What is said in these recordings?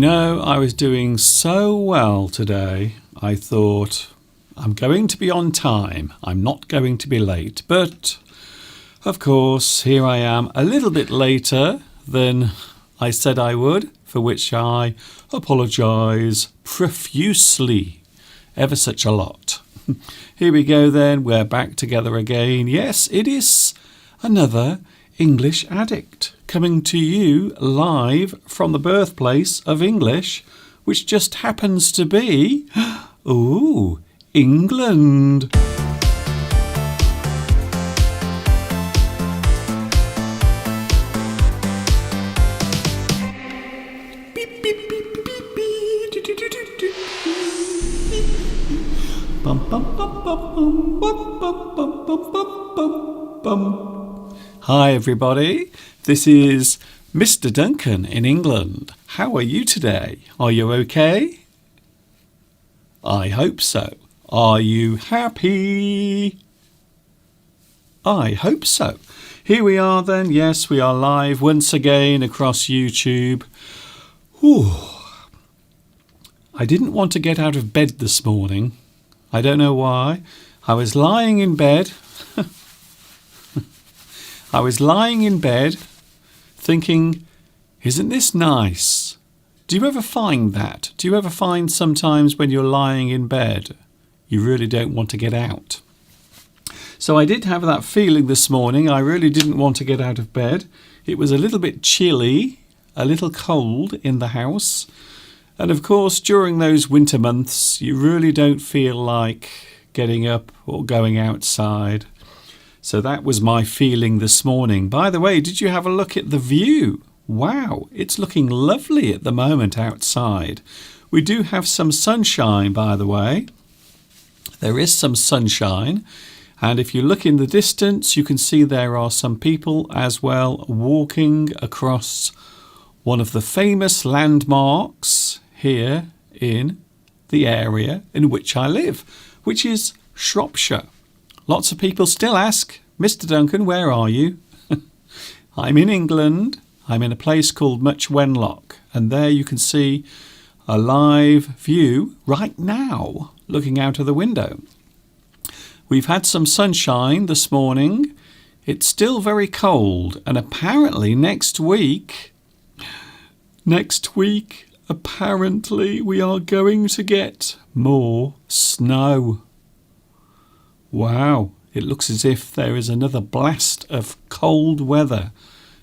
I was doing so well today. I thought, I'm going to be on time. I'm not going to be late. But, of course, here I am a little bit later than I said I would, for which I apologise profusely, ever such a lot. Here we go then, we're back together again. Yes, it is another English Addict coming to you live from the birthplace of English, which just happens to be, England. Hi everybody, this is Mr. Duncan in England. How are you today? Are you okay? I hope so. Are you happy? I hope so. Here we are then. Yes, we are live once again across YouTube. I didn't want to get out of bed this morning. I don't know why. I was lying in bed. Thinking, isn't this nice? Do you ever find that? Do you ever find sometimes when you're lying in bed, you really don't want to get out? So I did have that feeling this morning. I really didn't want to get out of bed. It was a little bit chilly, a little cold in the house. And of course, during those winter months, you really don't feel like getting up or going outside. So that was my feeling this morning. By the way, did you have a look at the view? Wow, it's looking lovely at the moment outside. We do have some sunshine, by the way. There is some sunshine. And if you look in the distance, you can see there are some people as well walking across one of the famous landmarks here in the area in which I live, which is Shropshire. Lots of people still ask, Mr. Duncan, where are you? I'm in England. I'm in a place called Much Wenlock, and there you can see a live view right now looking out of the window. We've had some sunshine this morning. It's still very cold, and apparently next week, apparently we are going to get more snow. Wow, it looks as if there is another blast of cold weather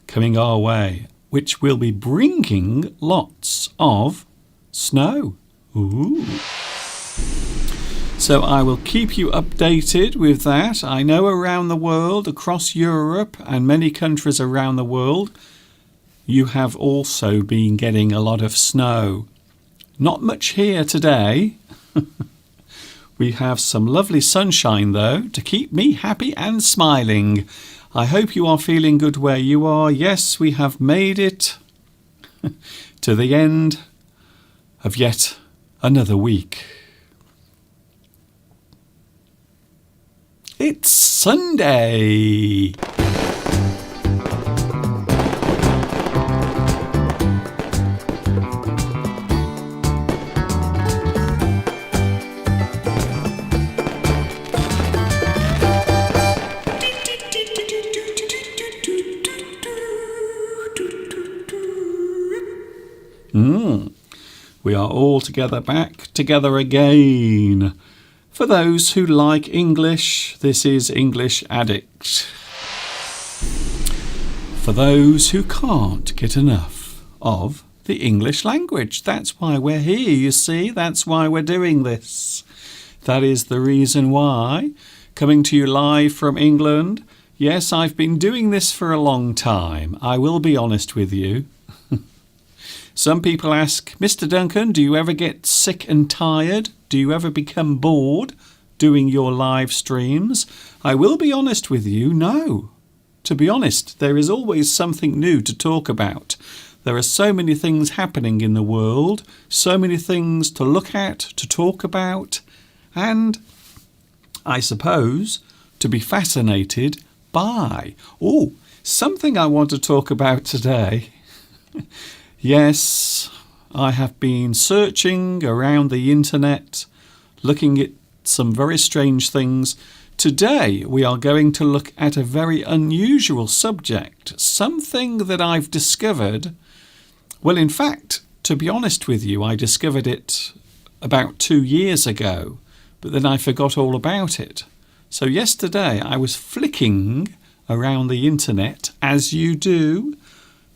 coming our way, which will be bringing lots of snow. Ooh. So I will keep you updated with that. I know around the world, across Europe and many countries around the world, you have also been getting a lot of snow. Not much here today. We have some lovely sunshine, though, to keep me happy and smiling. I hope you are feeling good where you are. Yes, we have made it to the end of yet another week. It's Sunday. We are all back together again. For those who like English, this is English Addict. For those who can't get enough of the English language, that's why we're here, you see. That's why we're doing this. That is the reason why. Coming to you live from England. Yes, I've been doing this for a long time. I will be honest with you. Some people ask, Mr. Duncan, do you ever get sick and tired? Do you ever become bored doing your live streams? I will be honest with you, no. To be honest, there is always something new to talk about. There are so many things happening in the world, so many things to look at, to talk about, and I suppose to be fascinated by. Something I want to talk about today. Yes, I have been searching around the internet, looking at some very strange things. Today we are going to look at a very unusual subject, something that I've discovered. Well, in fact, to be honest with you, I discovered it about 2 years ago, but then I forgot all about it. So yesterday I was flicking around the internet, as you do,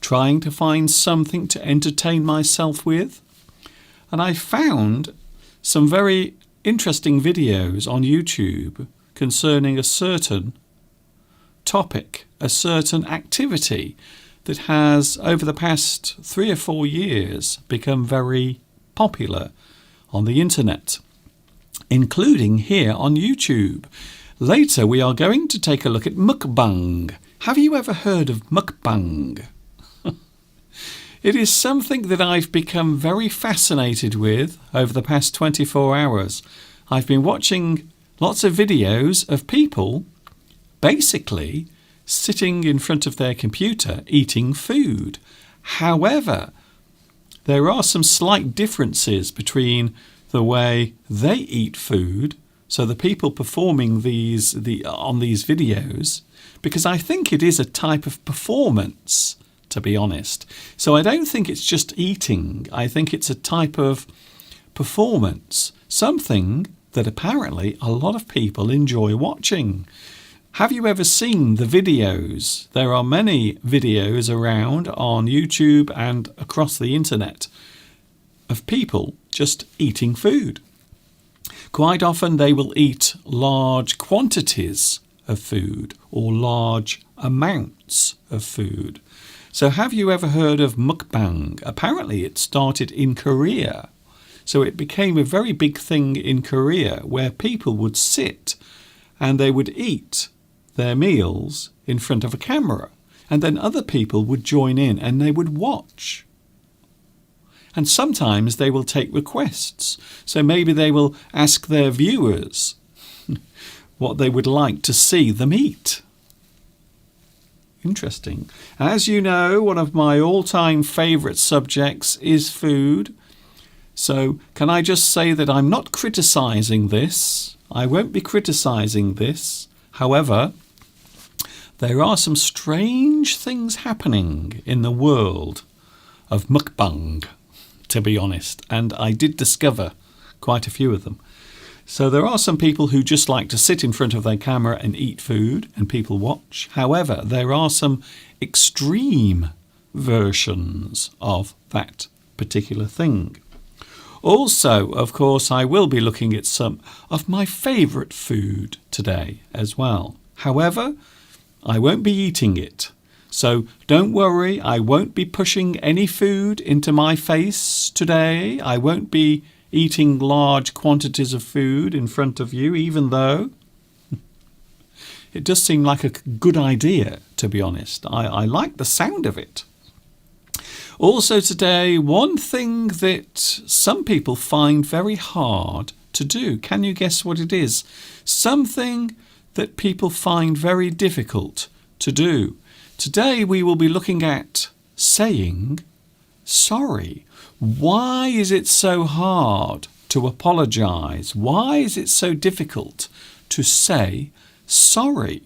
trying to find something to entertain myself with. And I found some very interesting videos on YouTube concerning a certain topic, a certain activity that has, over the past 3 or 4 years, become very popular on the internet, including here on YouTube. Later we are going to take a look at mukbang. Have you ever heard of mukbang? It is something that I've become very fascinated with over the past 24 hours. I've been watching lots of videos of people basically sitting in front of their computer eating food. However, there are some slight differences between the way they eat food, so the people performing on these videos, because I think it is a type of performance, to be honest. So I don't think it's just eating. I think it's a type of performance, something that apparently a lot of people enjoy watching. Have you ever seen the videos? There are many videos around on YouTube and across the internet of people just eating food. Quite often they will eat large quantities of food or large amounts of food. So have you ever heard of mukbang? Apparently it started in Korea. So it became a very big thing in Korea where people would sit and they would eat their meals in front of a camera. And then other people would join in and they would watch. And sometimes they will take requests. So maybe they will ask their viewers what they would like to see them eat. Interesting. As you know, one of my all-time favourite subjects is food. So can I just say that I'm not criticising this. I won't be criticising this. However, there are some strange things happening in the world of mukbang, to be honest. And I did discover quite a few of them. So there are some people who just like to sit in front of their camera and eat food and people watch. However, there are some extreme versions of that particular thing. Also, of course, I will be looking at some of my favourite food today as well. However, I won't be eating it. So don't worry, I won't be pushing any food into my face today. I won't be eating large quantities of food in front of you, even though it does seem like a good idea, to be honest. I like the sound of it. Also today, one thing that some people find very hard to do. Can you guess what it is? Something that people find very difficult to do. Today we will be looking at saying sorry. Why is it so hard to apologise? Why is it so difficult to say sorry?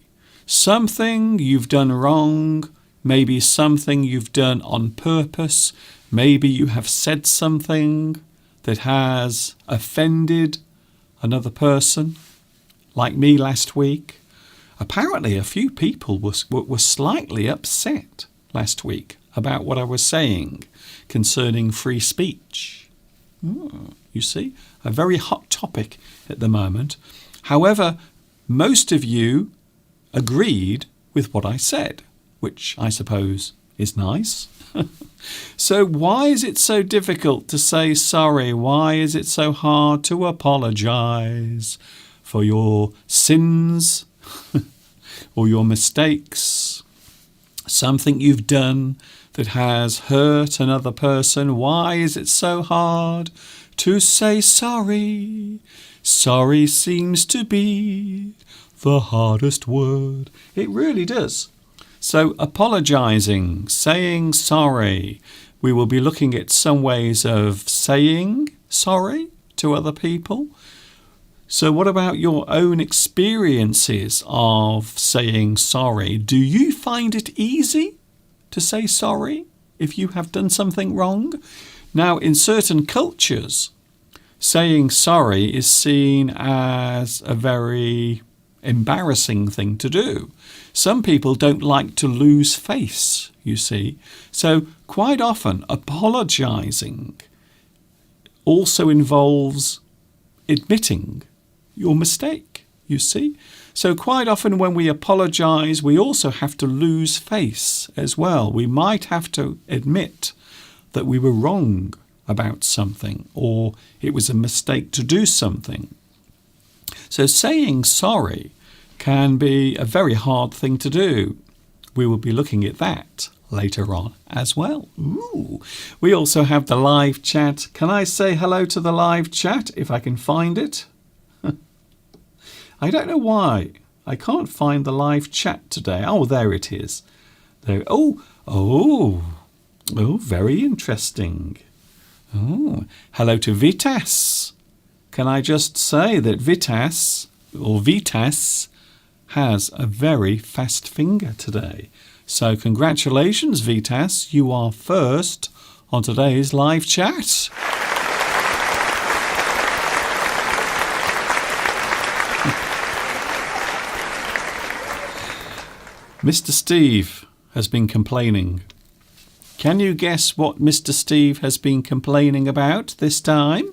Something you've done wrong, maybe something you've done on purpose, maybe you have said something that has offended another person, like me last week. Apparently a few people were slightly upset last week about what I was saying concerning free speech. You see, a very hot topic at the moment. However, most of you agreed with what I said, which I suppose is nice. So why is it so difficult to say sorry? Why is it so hard to apologise for your sins or your mistakes? Something you've done that has hurt another person. Why is it so hard to say sorry? Sorry seems to be the hardest word. It really does. So apologising, saying sorry. We will be looking at some ways of saying sorry to other people. So what about your own experiences of saying sorry? Do you find it easy to say sorry if you have done something wrong? Now, in certain cultures, saying sorry is seen as a very embarrassing thing to do. Some people don't like to lose face, you see. So quite often, apologizing also involves admitting your mistake, you see. So quite often when we apologize, we also have to lose face as well. We might have to admit that we were wrong about something, or it was a mistake to do something. So saying sorry can be a very hard thing to do. We will be looking at that later on as well. Ooh. We also have the live chat. Can I say hello to the live chat if I can find it? I don't know why. I can't find the live chat today. Oh, there it is. There. Oh, very interesting. Oh, hello to Vitas. Can I just say that Vitas has a very fast finger today. So congratulations, Vitas. You are first on today's live chat. Mr. Steve has been complaining. Can you guess what Mr. Steve has been complaining about this time?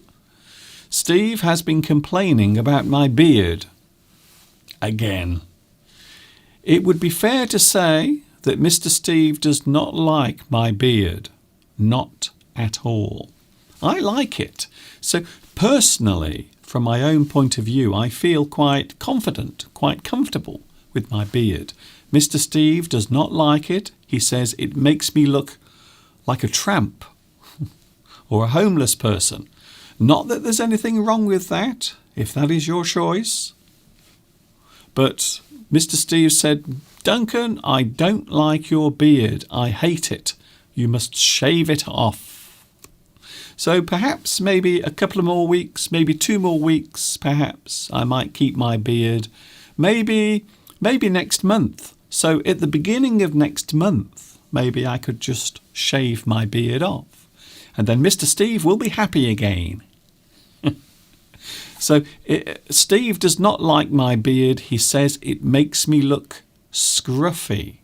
Steve has been complaining about my beard. Again. It would be fair to say that Mr. Steve does not like my beard. Not at all. I like it. So personally, from my own point of view, I feel quite confident, quite comfortable with my beard. Mr. Steve does not like it. He says it makes me look like a tramp or a homeless person. Not that there's anything wrong with that, if that is your choice. But Mr. Steve said, Duncan, I don't like your beard. I hate it. You must shave it off. So perhaps maybe a couple of more weeks, maybe 2 more weeks, perhaps I might keep my beard. Maybe next month. So at the beginning of next month, maybe I could just shave my beard off. And then Mr. Steve will be happy again. So Steve does not like my beard. He says it makes me look scruffy.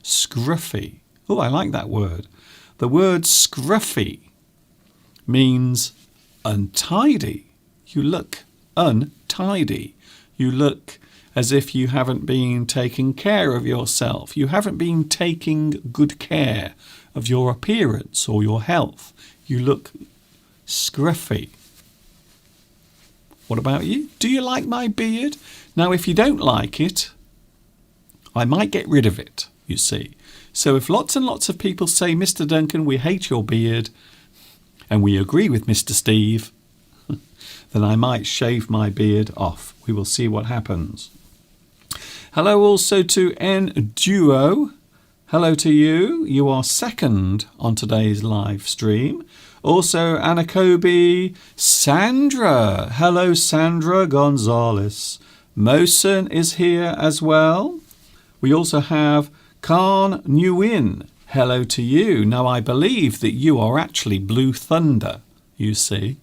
Scruffy. Oh, I like that word. The word scruffy means untidy. You look untidy. You look as if you haven't been taking care of yourself. You haven't been taking good care of your appearance or your health. You look scruffy. What about you? Do you like my beard? Now, if you don't like it, I might get rid of it, you see. So if lots and lots of people say, Mr. Duncan, we hate your beard, and we agree with Mr. Steve, then I might shave my beard off. We will see what happens. Hello also to N Duo. Hello to you. You are second on today's live stream. Also Anakobi, Sandra. Hello, Sandra Gonzalez. Mosen is here as well. We also have Khan Nguyen. Hello to you. Now, I believe that you are actually Blue Thunder, you see.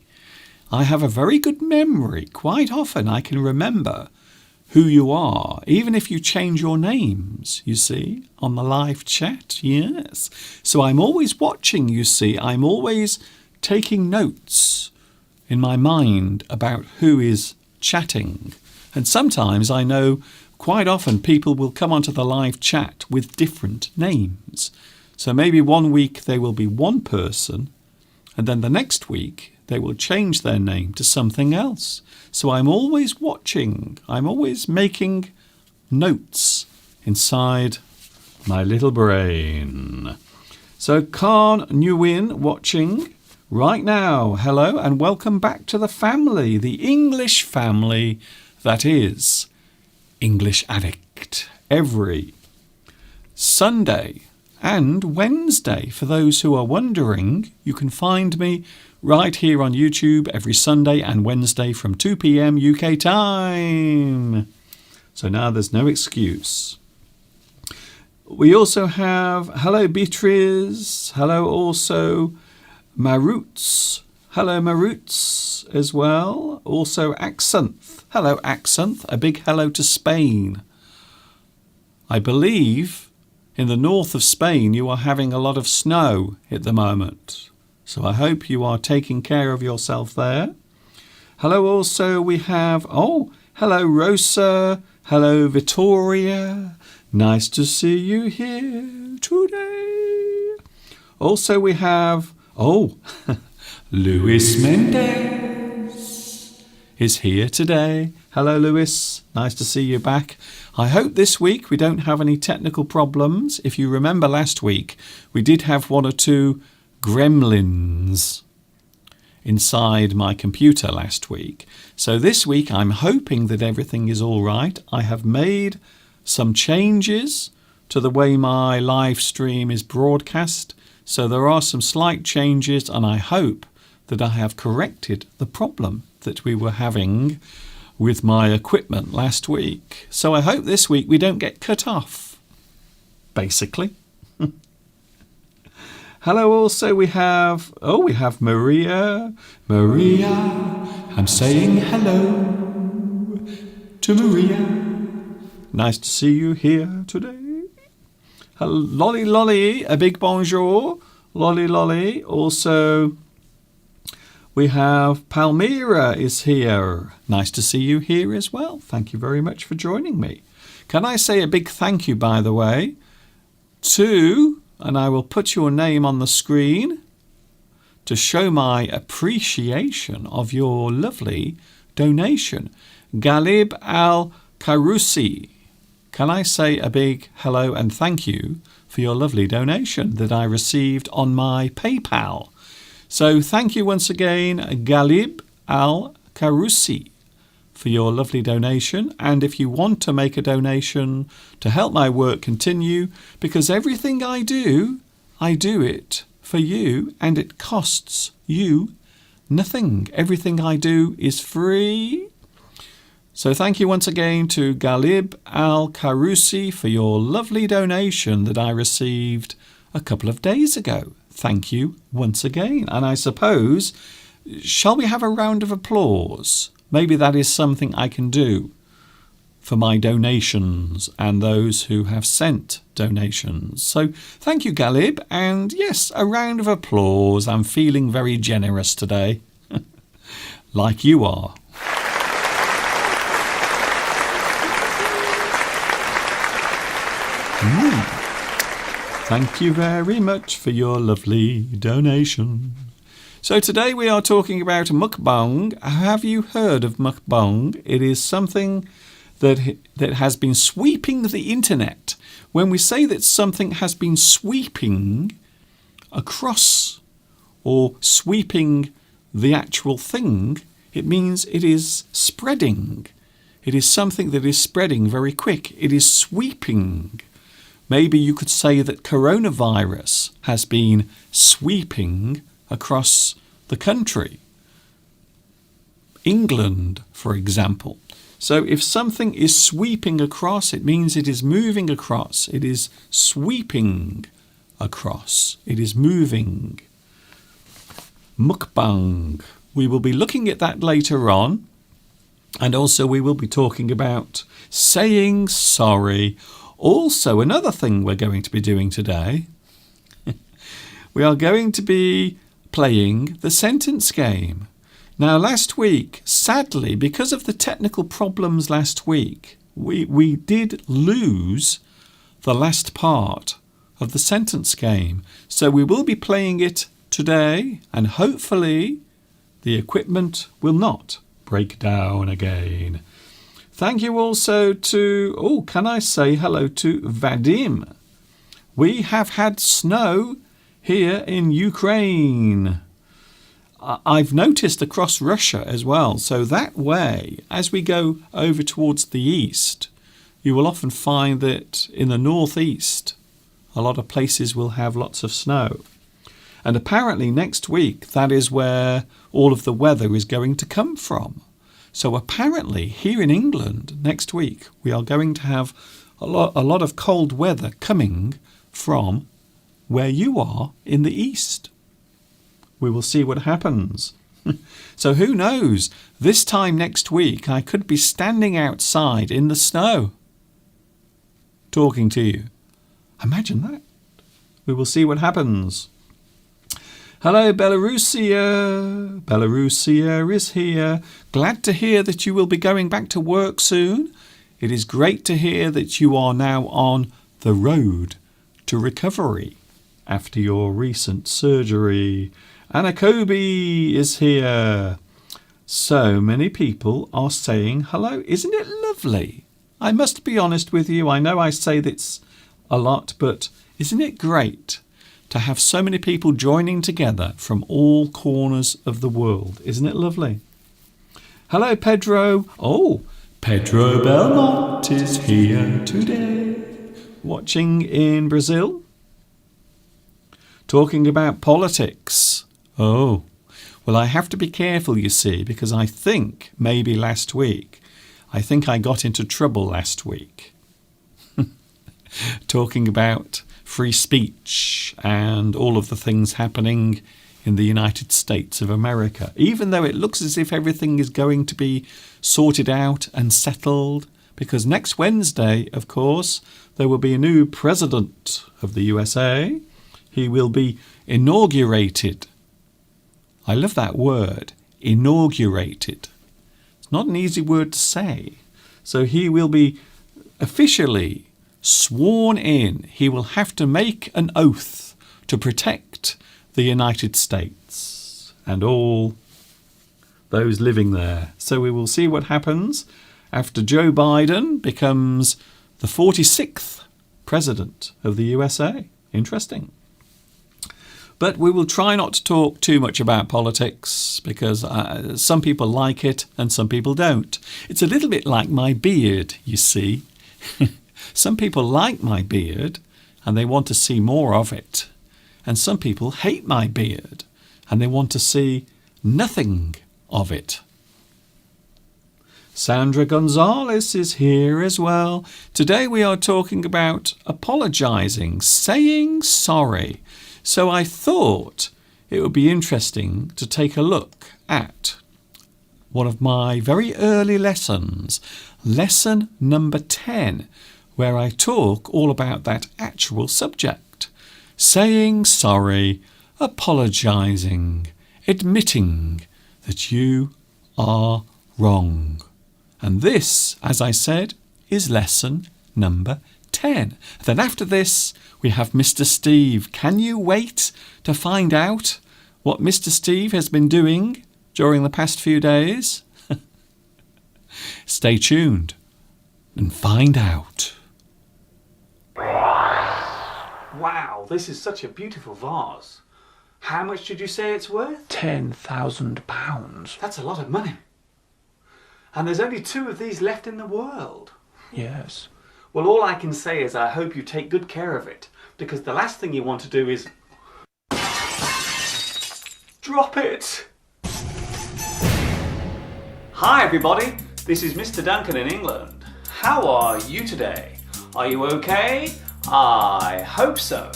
I have a very good memory. Quite often I can remember who you are, even if you change your names, you see, on the live chat. Yes. So I'm always watching, you see. I'm always taking notes in my mind about who is chatting. And sometimes I know quite often people will come onto the live chat with different names. So maybe one week they will be one person, and then the next week they will change their name to something else. So I'm always watching. I'm always making notes inside my little brain. So Khan Nguyen watching right now. Hello and welcome back to the family, the English family that is English Addict. Every Sunday And Wednesday, for those who are wondering, you can find me right here on YouTube every Sunday and Wednesday from 2 p.m. UK time. So now there's no excuse. We also have, hello Beatrice, hello also Maroots, hello Maroots as well, also Accent, hello Accent, a big hello to Spain. I believe in the north of Spain you are having a lot of snow at the moment, so I hope you are taking care of yourself there. Hello also we have, hello Rosa, hello Vittoria. Nice to see you here today. Also we have, Luis Mendez is here today. Hello Luis, nice to see you back. I hope this week we don't have any technical problems. If you remember last week, we did have 1 or 2 gremlins inside my computer last week. So this week I'm hoping that everything is all right. I have made some changes to the way my live stream is broadcast. So there are some slight changes, and I hope that I have corrected the problem that we were having with my equipment last week. So I hope this week we don't get cut off, basically. Hello also we have Maria. Maria, I'm saying hello to Maria. Nice to see you here today. Hello, Lolly Lolly, a big bonjour. Lolly Lolly. Also, we have Palmyra is here. Nice to see you here as well. Thank you very much for joining me. Can I say a big thank you, by the way, to, and I will put your name on the screen to show my appreciation of your lovely donation. Galib Al-Karousi. Can I say a big hello and thank you for your lovely donation that I received on my PayPal? So thank you once again, Galib Al-Karousi, for your lovely donation. And if you want to make a donation to help my work continue, because everything I do it for you, and it costs you nothing. Everything I do is free. So thank you once again to Galib Al-Karousi for your lovely donation that I received a couple of days ago. Thank you once again. And I suppose, shall we have a round of applause? Maybe that is something I can do for my donations and those who have sent donations. So thank you, Galib. And yes, a round of applause. I'm feeling very generous today, like you are. Thank you very much for your lovely donation. So today we are talking about mukbang. Have you heard of mukbang? It is something that has been sweeping the internet. When we say that something has been sweeping across or sweeping the actual thing, it means it is spreading. It is something that is spreading very quick. It is sweeping. Maybe you could say that coronavirus has been sweeping across the country. England, for example. So if something is sweeping across, it means it is moving across. It is sweeping across. It is moving. Mukbang. We will be looking at that later on. And also we will be talking about saying sorry. Also, another thing we're going to be doing today, we are going to be playing the sentence game. Now, last week, sadly, because of the technical problems last week, we did lose the last part of the sentence game. So we will be playing it today, and hopefully the equipment will not break down again. Thank you also to, can I say hello to Vadim? We have had snow here in Ukraine. I've noticed across Russia as well. So that way, as we go over towards the east, you will often find that in the northeast A lot of places will have lots of snow. And apparently next week, that is where all of the weather is going to come from. So apparently here in England next week, we are going to have a lot of cold weather coming from where you are in the east. We will see what happens. So who knows? This time next week, I could be standing outside in the snow talking to you. Imagine that. We will see what happens. Hello, Belarusia. Belarusia is here. Glad to hear that you will be going back to work soon. It is great to hear that you are now on the road to recovery after your recent surgery. Anna Kobe is here. So many people are saying hello. Isn't it lovely? I must be honest with you. I know I say this a lot, but isn't it great to have so many people joining together from all corners of the world? Isn't it lovely? Hello, Pedro. Oh, Pedro Belmont is here today. Watching in Brazil. Talking about politics. Oh, well, I have to be careful, you see, because I think maybe last week, I think I got into trouble last week. Talking about free speech and all of the things happening in the United States of America, even though it looks as if everything is going to be sorted out and settled, because next Wednesday, of course, there will be a new president of the USA. He will be inaugurated. I love that word, inaugurated. It's not an easy word to say. So he will be officially sworn in. He will have to make an oath to protect the United States and all those living there. So we will see what happens after Joe Biden becomes the 46th president of the USA. Interesting. But we will try not to talk too much about politics because some people like it and some people don't. It's a little bit like my beard, you see. Some people like my beard and they want to see more of it. And some people hate my beard and they want to see nothing of it. Sandra Gonzalez is here as well. Today we are talking about apologising, saying sorry. So I thought it would be interesting to take a look at one of my very early lessons, lesson number 10, where I talk all about that actual subject. Saying sorry, apologising, admitting that you are wrong. And this, as I said, is lesson number 10. Then after this, we have Mr. Steve. Can you wait to find out what Mr. Steve has been doing during the past few days? Stay tuned and find out. Wow, this is such a beautiful vase. How much did you say it's worth? £10,000. That's a lot of money. And there's only 2 of these left in the world. Yes. Well, all I can say is I hope you take good care of it, because the last thing you want to do is drop it. Hi everybody, this is Mr. Duncan in England. How are you today? Are you okay? I hope so.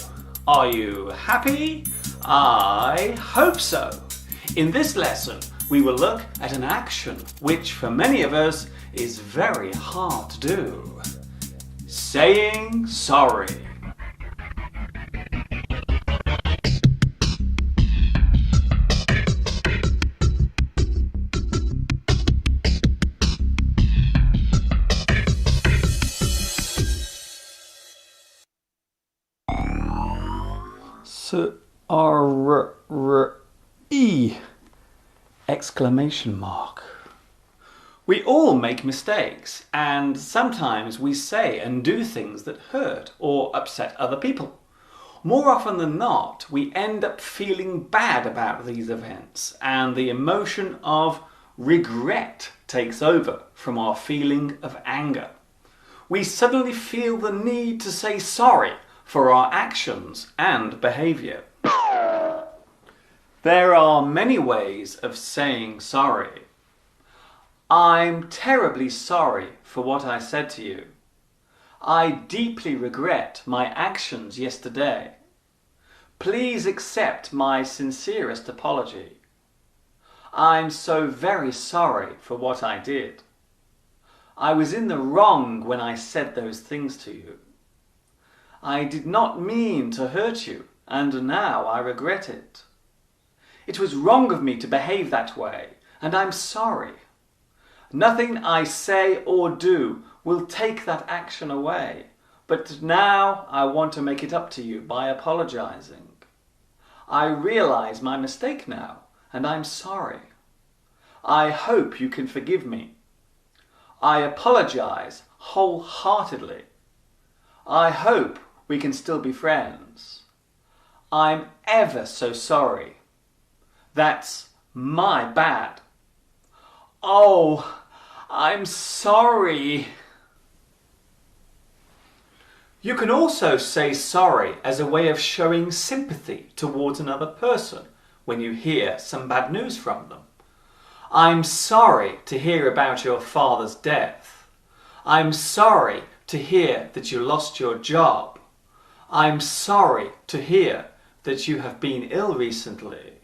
Are you happy? I hope so. In this lesson, we will look at an action which for many of us is very hard to do. Saying sorry. S-R-R-E! Exclamation mark. We all make mistakes, and sometimes we say and do things that hurt or upset other people. More often than not, we end up feeling bad about these events, and the emotion of regret takes over from our feeling of anger. We suddenly feel the need to say sorry for our actions and behaviour. There are many ways of saying sorry. I'm terribly sorry for what I said to you. I deeply regret my actions yesterday. Please accept my sincerest apology. I'm so very sorry for what I did. I was in the wrong when I said those things to you. I did not mean to hurt you, and now I regret it. It was wrong of me to behave that way, and I'm sorry. Nothing I say or do will take that action away, but now I want to make it up to you by apologizing. I realize my mistake now, and I'm sorry. I hope you can forgive me. I apologize wholeheartedly. I hope we can still be friends. I'm ever so sorry. That's my bad. Oh, I'm sorry. You can also say sorry as a way of showing sympathy towards another person when you hear some bad news from them. I'm sorry to hear about your father's death. I'm sorry to hear that you lost your job. I'm sorry to hear that you have been ill recently.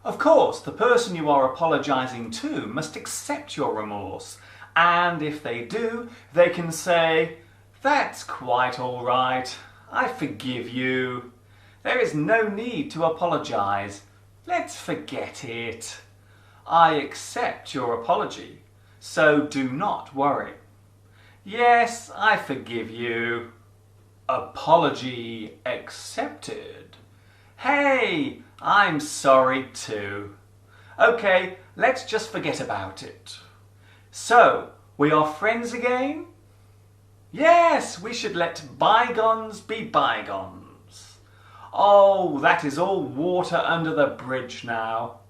Of course, the person you are apologising to must accept your remorse, and if they do, they can say, "That's quite all right. I forgive you. There is no need to apologise. Let's forget it. I accept your apology, so do not worry. Yes, I forgive you. Apology accepted. Hey, I'm sorry too. Okay, let's just forget about it. So, we are friends again? Yes, we should let bygones be bygones. Oh, that is all water under the bridge now.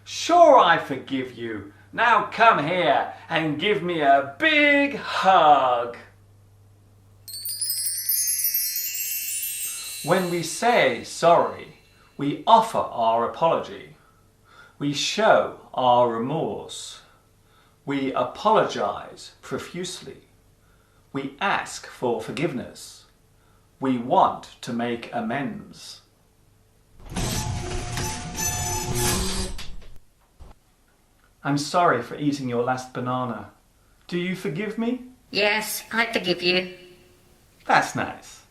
Sure, I forgive you. Now come here and give me a big hug." When we say sorry, we offer our apology. We show our remorse. We apologize profusely. We ask for forgiveness. We want to make amends. I'm sorry for eating your last banana. Do you forgive me? Yes, I forgive you. That's nice.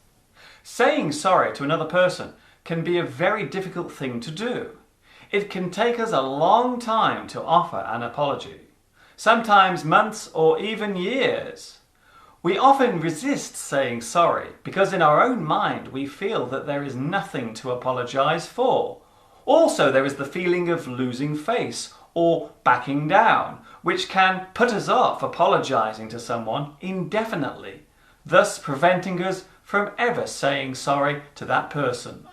Saying sorry to another person can be a very difficult thing to do. It can take us a long time to offer an apology, sometimes months or even years. We often resist saying sorry because in our own mind we feel that there is nothing to apologise for. Also, there is the feeling of losing face or backing down, which can put us off apologising to someone indefinitely, thus preventing us from ever saying sorry to that person.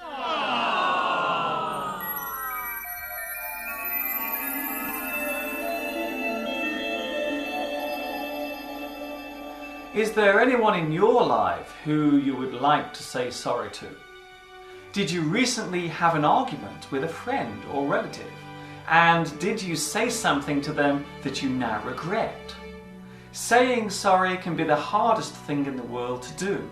Is there anyone in your life who you would like to say sorry to? Did you recently have an argument with a friend or relative? And did you say something to them that you now regret? Saying sorry can be the hardest thing in the world to do,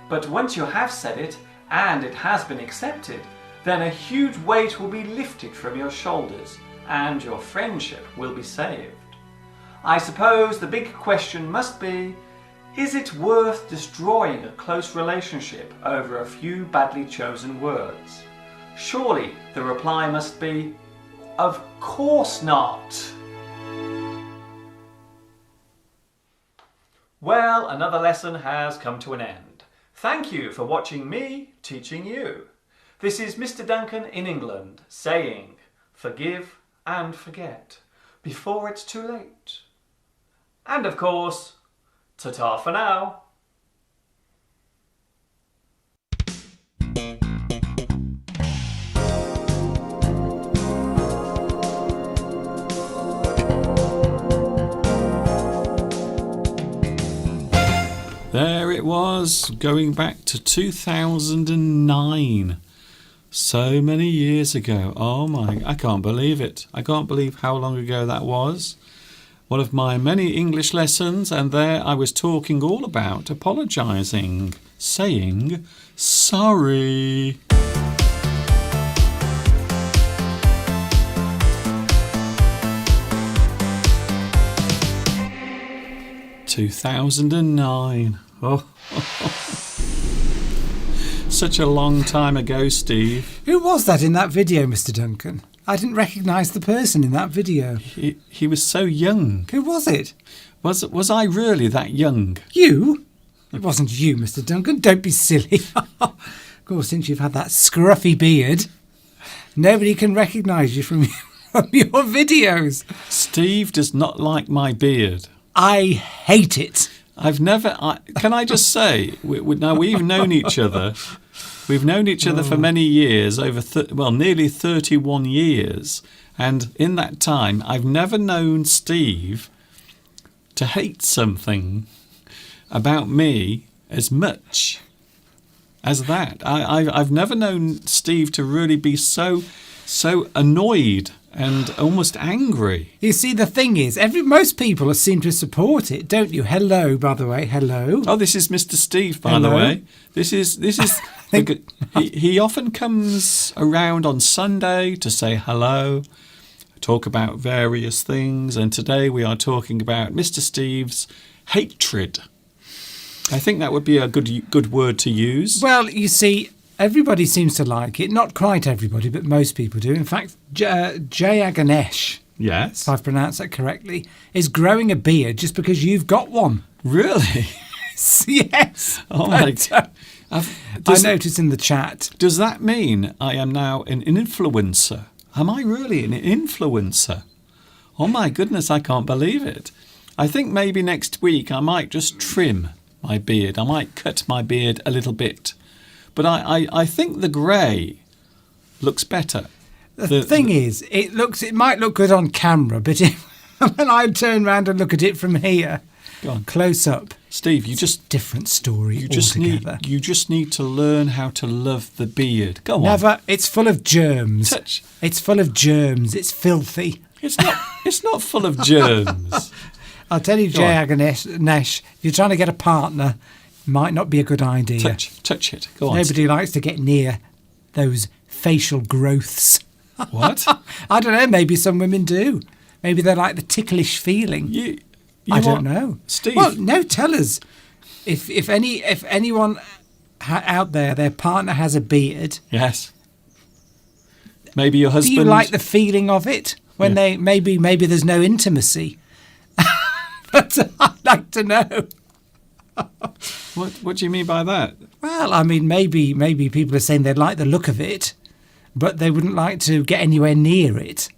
but once you have said it and it has been accepted, then a huge weight will be lifted from your shoulders and your friendship will be saved. I suppose the big question must be, is it worth destroying a close relationship over a few badly chosen words? Surely the reply must be, of course not. Well, another lesson has come to an end. Thank you for watching me teaching you. This is Mr. Duncan in England saying, forgive and forget before it's too late. And of course, ta-ta for now. it was, going back to 2009. So many years ago. Oh my, I can't believe it. I can't believe how long ago that was. One of my many English lessons, and there I was talking all about apologising, saying sorry. (2009). Oh. Such a long time ago, Steve. Who was that in that video, Mr. Duncan? I didn't recognise the person in that video. He was so young. Who was it? Was I really that young? You? It wasn't you, Mr. Duncan. Don't be silly. Of course, since you've had that scruffy beard, nobody can recognise you from your videos. Steve does not like my beard. I hate it. Can I just say, now we've known each other. We've known each other for many years, nearly 31 years. And in that time, I've never known Steve to hate something about me as much as that. I've never known Steve to really be so annoyed and almost angry. You see, the thing is, most people seem to support it, don't you? Hello, by the way. Hello. Oh, this is Mr. Steve, by the way. This is. He often comes around on Sunday to say hello, talk about various things, and today we are talking about Mr. Steve's hatred. I think that would be a good word to use. Well, you see, everybody seems to like it. Not quite everybody, but most people do. In fact, Jaya Ganesh, yes, if I've pronounced that correctly, is growing a beard just because you've got one. Really? Yes. Oh my God. I noticed in the chat. Does that mean I am now an influencer? Am I really an influencer? Oh my goodness, I can't believe it. I think maybe next week I might just trim my beard. I might cut my beard a little bit. But I think the grey looks better. The thing is, it might look good on camera, but when I turn around and look at it from here, close up, Steve, different story altogether. You just need to learn how to love the beard. Go on. Never. It's full of germs. Touch. It's full of germs. It's filthy. It's not full of germs. I'll tell you, Jay Ganesh, if you're trying to get a partner, might not be a good idea. Touch it. Go on. Nobody likes to get near those facial growths. What? I don't know. Maybe some women do. Maybe they like the ticklish feeling. I don't know. Steve. Well, no, tell us. If anyone out there, their partner has a beard. Yes. Maybe your husband. Do you like the feeling of it when they maybe there's no intimacy? But I'd like to know. What do you mean by that? Well, I mean, maybe people are saying they'd like the look of it, but they wouldn't like to get anywhere near it.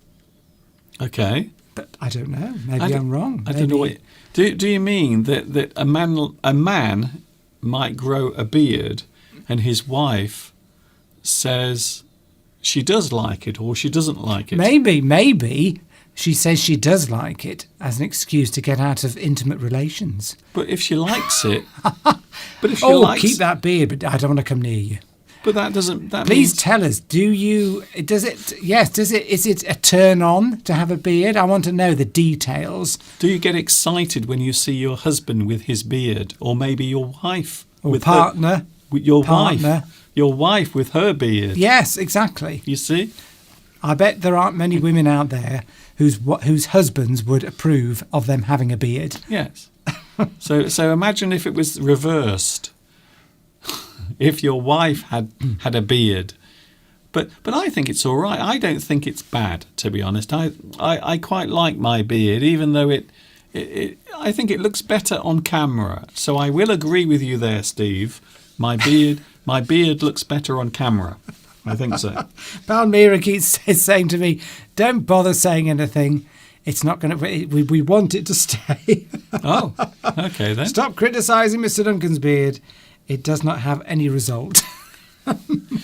Okay. But I don't know. Maybe I'm wrong. I don't know. Do you mean that a man might grow a beard and his wife says she does like it or she doesn't like it? Maybe she says she does like it as an excuse to get out of intimate relations. But if she likes it, keep that beard, but I don't want to come near you. But that doesn't. Please tell us. Is it a turn on to have a beard? I want to know the details. Do you get excited when you see your husband with his beard, or maybe your wife or partner? Your wife with her beard. Yes, exactly. You see, I bet there aren't many women out there whose husbands would approve of them having a beard. Yes. So imagine if it was reversed. If your wife had a beard, but I think it's all right. I don't think it's bad, to be honest. I quite like my beard, even though I think it looks better on camera. So I will agree with you there, Steve. My beard looks better on camera. I think so. Palmyra keeps saying to me, "Don't bother saying anything. It's not going to. We want it to stay." Oh, okay then. Stop criticising Mr. Duncan's beard. It does not have any result.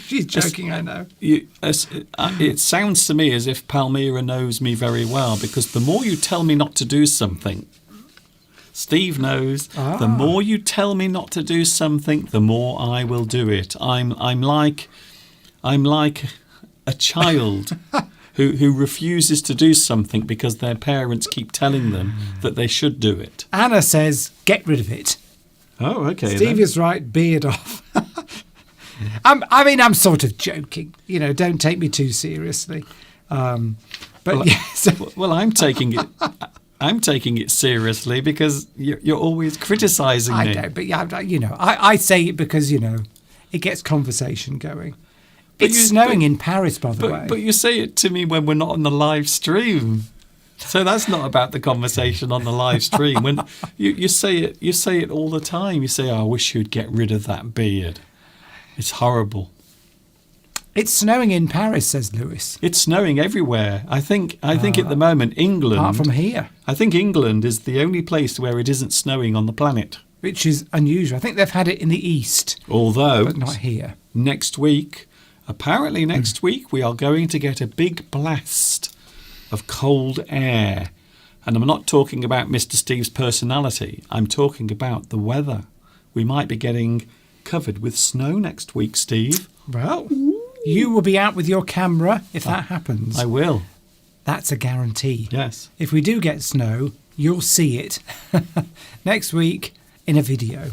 She's joking, I know. It sounds to me as if Palmyra knows me very well, because the more you tell me not to do something, Steve knows. The more you tell me not to do something, the more I will do it. I'm like a child who refuses to do something because their parents keep telling them that they should do it. Anna says, get rid of it. Oh, okay. Steve is right, beard off. I'm sort of joking. Don't take me too seriously. But yes. Well, I'm taking it. I'm taking it seriously because you're always criticising me. I know, but I say it because it gets conversation going. It's snowing in Paris, by the way. But you say it to me when we're not on the live stream, so that's not about the conversation on the live stream. When you say it all the time. You say, "Oh, I wish you'd get rid of that beard. It's horrible." It's snowing in Paris, says Lewis. It's snowing everywhere. I think at the moment England, Apart from here. I think England is the only place where it isn't snowing on the planet. Which is unusual. I think they've had it in the east. Although, but not here. Apparently next week we are going to get a big blast of cold air. And I'm not talking about Mr. Steve's personality. I'm talking about the weather. We might be getting covered with snow next week, Steve. Well, you will be out with your camera if that happens. I will. That's a guarantee. Yes. If we do get snow, you'll see it next week in a video.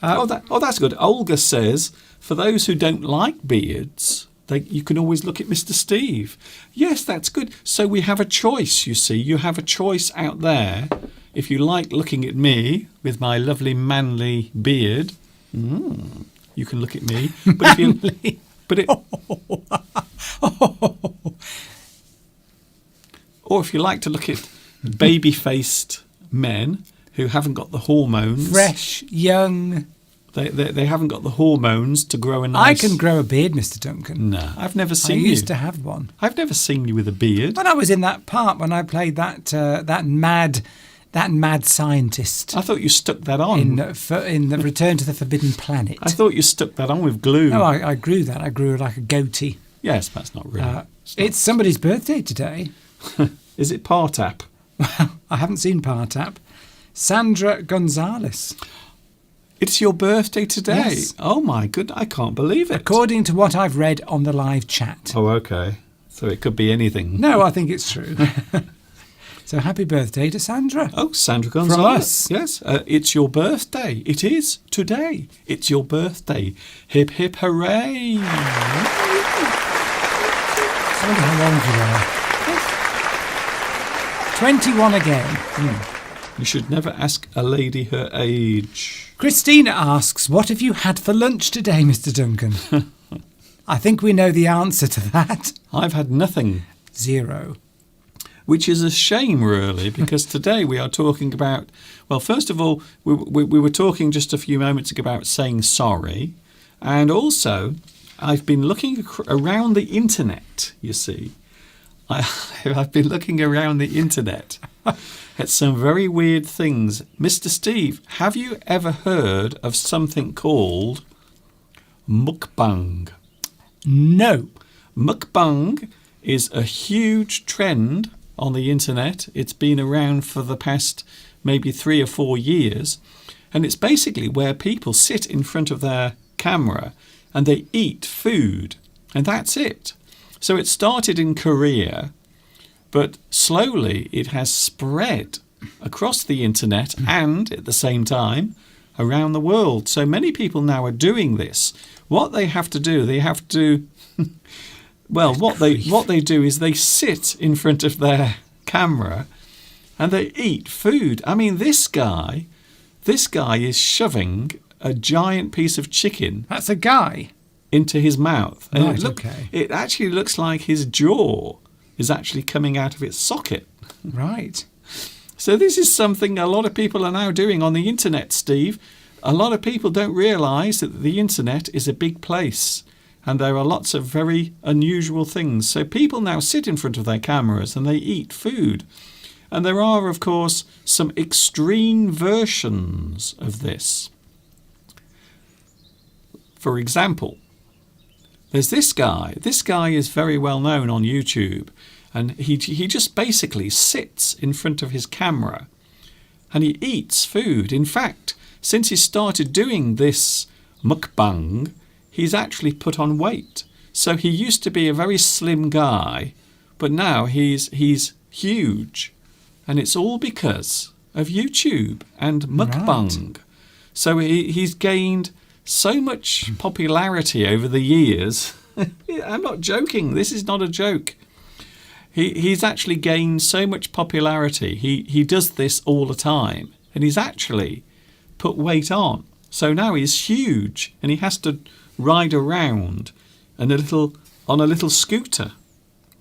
That's good. Olga says, for those who don't like beards, you can always look at Mr. Steve. Yes, that's good. So we have a choice, you see. You have a choice out there. If you like looking at me with my lovely manly beard, you can look at me. Or if you like to look at baby-faced men who haven't got the hormones. Fresh, young. They haven't got the hormones to grow a nice... I can grow a beard, Mr. Duncan. No, I've never seen you. I used to have one. I've never seen you with a beard. When I was in that part, when I played that mad scientist. I thought you stuck that on. In the Return to the Forbidden Planet. I thought you stuck that on with glue. No, I grew that. I grew like a goatee. Yes, that's not really... it's somebody's birthday today. Is it Partap? Well, I haven't seen Partap. Sandra Gonzalez. It's your birthday today? Yes. Oh my goodness, I can't believe it. According to what I've read on the live chat. Oh, okay. So it could be anything. No, I think it's true. So happy birthday to Sandra. Oh, Sandra Gonzalez. From us. Yes, it's your birthday. It is today. It's your birthday. Hip, hip, hooray. I wonder how old you are. 21 again. You should never ask a lady her age. Christina asks, what have you had for lunch today, Mr. Duncan? I think we know the answer to that. I've had nothing. 0. Which is a shame, really, because today we are talking about... Well, first of all, we were talking just a few moments ago about saying sorry. And also, I've been looking around the internet, you see. I've been looking around the internet at some very weird things. Mr. Steve, have you ever heard of something called mukbang? No. Mukbang is a huge trend on the internet. It's been around for the past maybe 3 or 4 years. And it's basically where people sit in front of their camera and they eat food. And that's it. So it started in Korea, but slowly it has spread across the internet and at the same time around the world. So many people now are doing this. What they have to do, well, what they do is they sit in front of their camera and they eat food. I mean, this guy is shoving a giant piece of chicken. That's a guy. Into his mouth. And Right, okay. It actually looks like his jaw is actually coming out of its socket. Right. So this is something a lot of people are now doing on the internet, Steve. A lot of people don't realise that the internet is a big place and there are lots of very unusual things. So people now sit in front of their cameras and they eat food. And there are, of course, some extreme versions of this. For example, there's this guy. This guy is very well known on YouTube. And he just basically sits in front of his camera and he eats food. In fact, since he started doing this mukbang, he's actually put on weight. So he used to be a very slim guy, but now he's huge. And it's all because of YouTube and mukbang. Right. So he's gained so much popularity over the years. I'm not joking. This is not a joke. He's actually gained so much popularity. He does this all the time, and he's actually put weight on. So now he's huge, and he has to ride around on a little scooter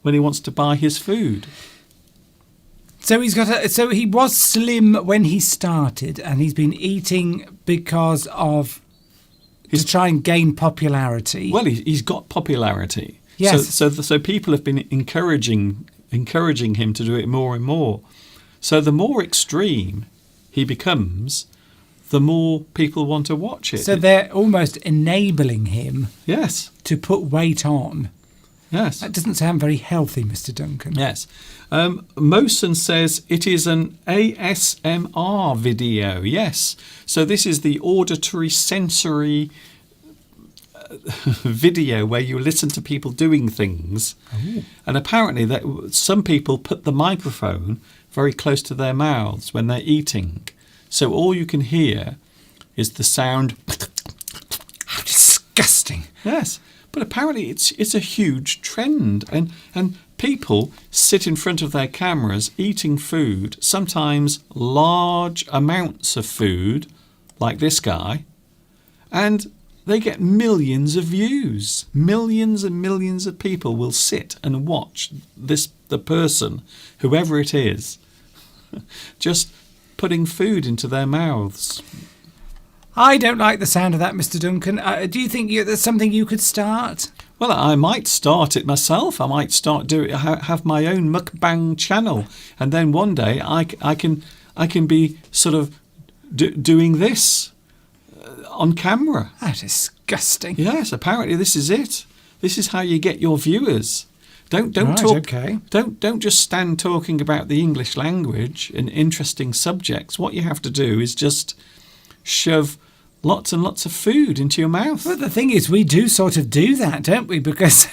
when he wants to buy his food. So so he was slim when he started, and he's been eating because of to try and gain popularity. Well, he's got popularity. Yes. So people have been encouraging him to do it more and more. So the more extreme he becomes, the more people want to watch it. So they're almost enabling him Yes. to put weight on. Yes. That doesn't sound very healthy, Mr. Duncan. Yes. Mosen says it is an ASMR video. Yes. So this is the auditory sensory video where you listen to people doing things. Ooh. And apparently that some people put the microphone very close to their mouths when they're eating. So all you can hear is the sound. How disgusting. Yes. But apparently it's a huge trend, and people sit in front of their cameras eating food, sometimes large amounts of food, like this guy, and they get millions of views. Millions and millions of people will sit and watch the person, whoever it is, just putting food into their mouths. I don't like the sound of that, Mr. Duncan. Do you think that's something you could start? Well, I might start it myself. I might have my own mukbang channel, and then one day I can be sort of doing this on camera. How disgusting. Yes, apparently this is it. This is how you get your viewers. Don't Right, talk. okay. Don't just stand talking about the English language and interesting subjects. What you have to do is just shove lots and lots of food into your mouth. But the thing is, we do sort of do that, don't we? Because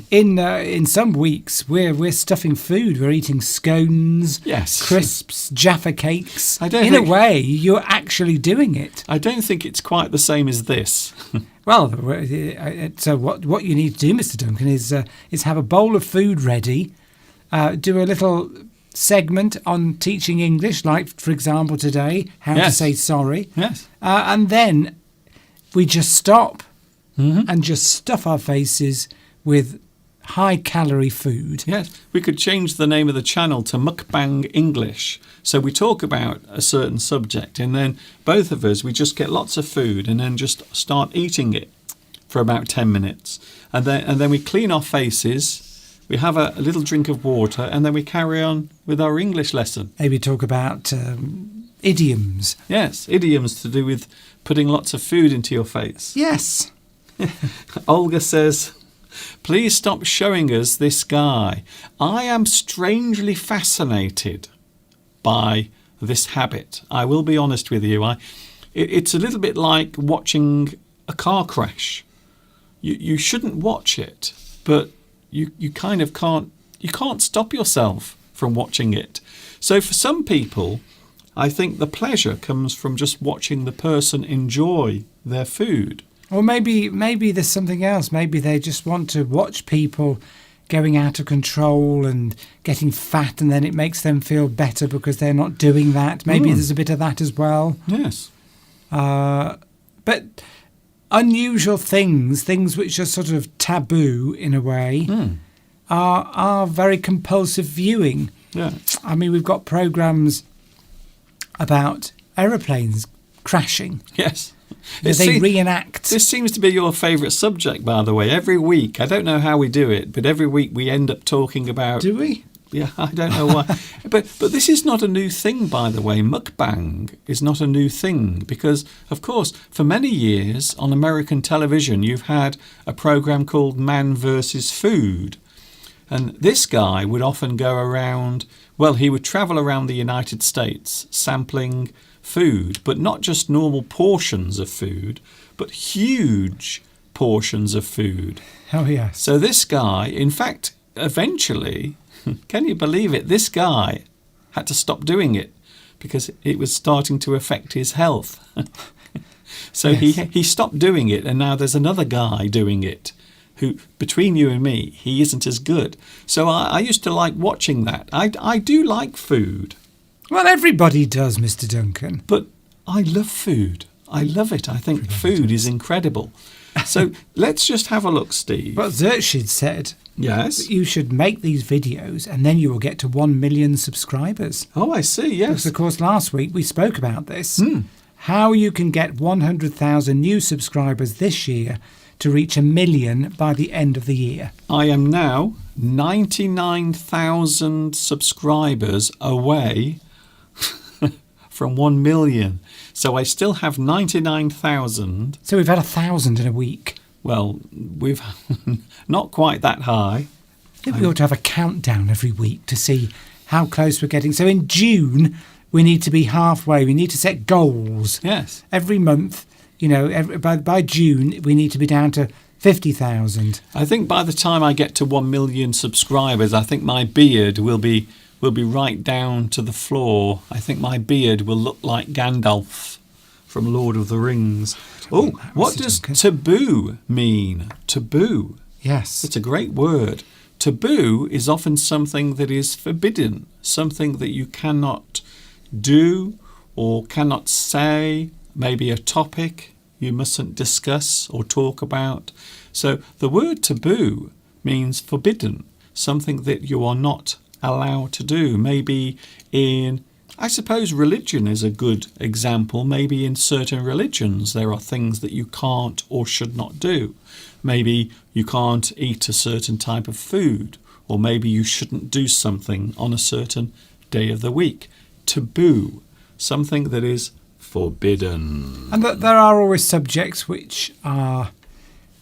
in some weeks we're stuffing food. We're eating scones, Yes. crisps, Jaffa cakes. I don't in think- a way, you're actually doing it. I don't think it's quite the same as this. Well, so what you need to do, Mr. Duncan, is have a bowl of food ready, do a little segment on teaching English, like, for example, today, how to Yes. say sorry. Yes. And then we just stop and just stuff our faces with high-calorie food. Yes, we could change the name of the channel to Mukbang English. So we talk about a certain subject, and then both of us, we just get lots of food and then just start eating it for about 10 minutes. And then we clean our faces, we have a little drink of water, and then we carry on with our English lesson. Maybe talk about idioms. Yes, idioms to do with putting lots of food into your face. Yes. Olga says, please stop showing us this guy. I am strangely fascinated by this habit. I will be honest with you. It's a little bit like watching a car crash. You shouldn't watch it, but you kind of can't stop yourself from watching it. So for some people, I think the pleasure comes from just watching the person enjoy their food. Or maybe there's something else. Maybe they just want to watch people going out of control and getting fat, and then it makes them feel better because they're not doing that. Maybe there's a bit of that as well. Yes. But unusual things which are sort of taboo in a way, are very compulsive viewing. Yeah. I mean, we've got programmes about aeroplanes crashing. Yes. Where they reenact. This seems to be your favourite subject, by the way. Every week, I don't know how we do it, but every week we end up talking about... Do we? Yeah, I don't know why. but this is not a new thing, by the way. Mukbang is not a new thing because, of course, for many years on American television, you've had a programme called Man vs. Food. And this guy would often go around, well, he would travel around the United States sampling food, but not just normal portions of food, but huge portions of food. Oh, yes. So this guy, in fact, eventually, can you believe it? This guy had to stop doing it because it was starting to affect his health. So Yes. he stopped doing it, and now there's another guy doing it who, between you and me, he isn't as good. So I used to like watching that. I do like food, Well, everybody does, Mr. Duncan. but I love food. I love it. I think food is incredible. So let's just have a look, Steve. But Zurchid said Yes. that you should make these videos and then you will get to 1 million subscribers. Oh, I see. Because, Yes. of course, last week we spoke about this. How you can get 100,000 new subscribers this year to reach 1 million by the end of the year. I am now 99,000 subscribers away from 1 million. So I still have 99,000. So we've had 1,000 in a week. Well, we've not quite that high. I think we ought to have a countdown every week to see how close we're getting. So in June, we need to be halfway. We need to set goals. Yes. Every month, by June, we need to be down to 50,000. I think by the time I get to 1 million subscribers, I think my beard will be right down to the floor. I think my beard will look like Gandalf from Lord of the Rings. Oh, what Mr. does Duncan. taboo mean? Taboo. Yes. It's a great word. Taboo is often something that is forbidden, something that you cannot do or cannot say, maybe a topic you mustn't discuss or talk about. So the word taboo means forbidden, something that you are not allowed to do. Maybe in, I suppose religion is a good example. Maybe in certain religions there are things that you can't or should not do. Maybe you can't eat a certain type of food, or maybe you shouldn't do something on a certain day of the week. Taboo, something that is forbidden. And there are always subjects which are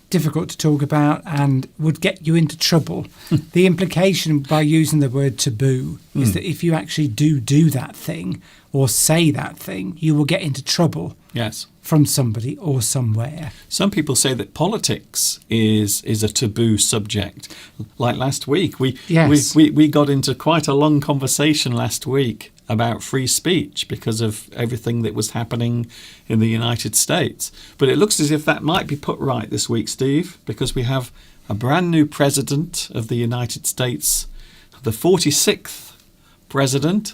difficult to talk about and would get you into trouble. The implication by using the word taboo is that if you actually do that thing or say that thing, you will get into trouble Yes. from somebody or somewhere. Some people say that politics is a taboo subject. Like last week, we got into quite a long conversation last week about free speech because of everything that was happening in the United States. But it looks as if that might be put right this week, Steve, because we have a brand new president of the United States. The 46th president,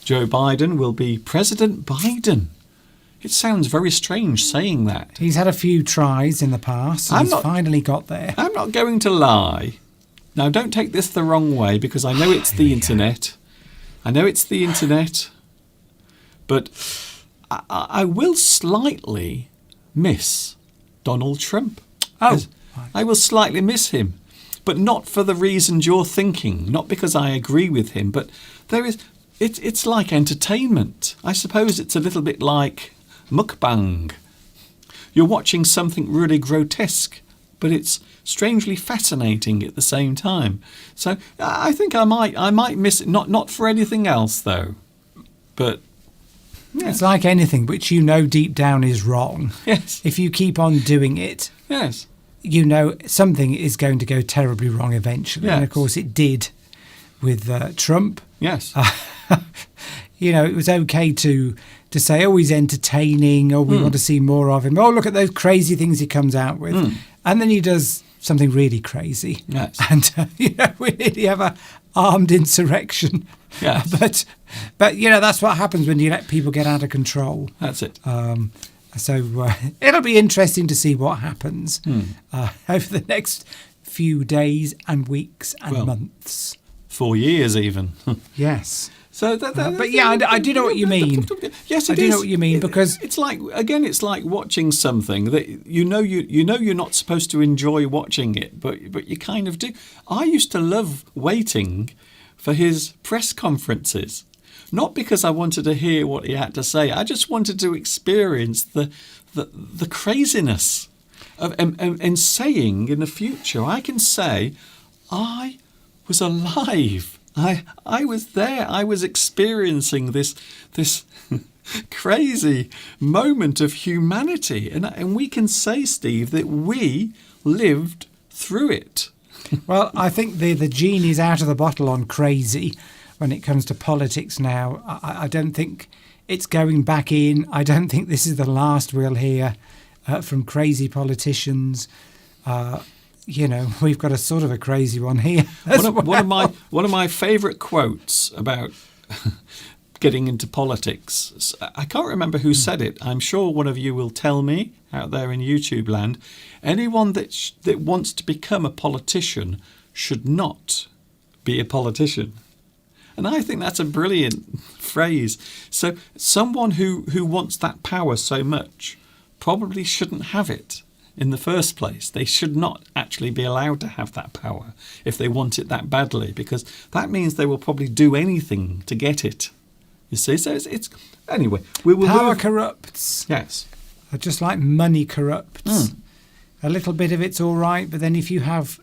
Joe Biden, will be President Biden. It sounds very strange saying that. He's had a few tries in the past and I'm he's not- finally got there. I'm not going to lie. Now, don't take this the wrong way, because I know it's the internet. I know it's the internet. But I will slightly miss Donald Trump. Oh, Yes, I will slightly miss him. But not for the reasons you're thinking. Not because I agree with him. But there is... It's like entertainment. I suppose it's a little bit like mukbang. You're watching something really grotesque, but it's strangely fascinating at the same time. So I think I might miss it. Not for anything else though, but It's like anything which you know deep down is wrong. yes, If you keep on doing it, yes, you know something is going to go terribly wrong eventually. And of Yes. course it did with Trump. yes, It was okay to say, oh, he's entertaining, or we want to see more of him. Oh, look at those crazy things he comes out with. And then he does something really crazy. Yes. And, we nearly have a armed insurrection. Yes. But that's what happens when you let people get out of control. that's it. So it'll be interesting to see what happens over the next few days and weeks and Well, months. 4 years even. Yes. So But yeah, I do know what you mean. Yes, I it do is. know what you mean, because- it's like watching something that you know you're not supposed to enjoy watching it, but you kind of do. I used to love waiting for his press conferences, not because I wanted to hear what he had to say. I just wanted to experience the craziness of and saying in the future. I can say, I was alive. I was there. I was experiencing this crazy moment of humanity. And we can say, Steve, that we lived through it. Well, I think the genie's out of the bottle on crazy when it comes to politics now. I don't think it's going back in. I don't think this is the last we'll hear from crazy politicians. We've got a sort of a crazy one here. One of my favourite quotes about getting into politics. I can't remember who said it. I'm sure one of you will tell me out there in YouTube land. Anyone that wants to become a politician should not be a politician. And I think that's a brilliant phrase. So someone who wants that power so much probably shouldn't have it in the first place. They should not actually be allowed to have that power if they want it that badly, because that means they will probably do anything to get it. You see, so it's anyway. Power corrupts. Yes, just like money corrupts. A little bit of it's all right, but then if you have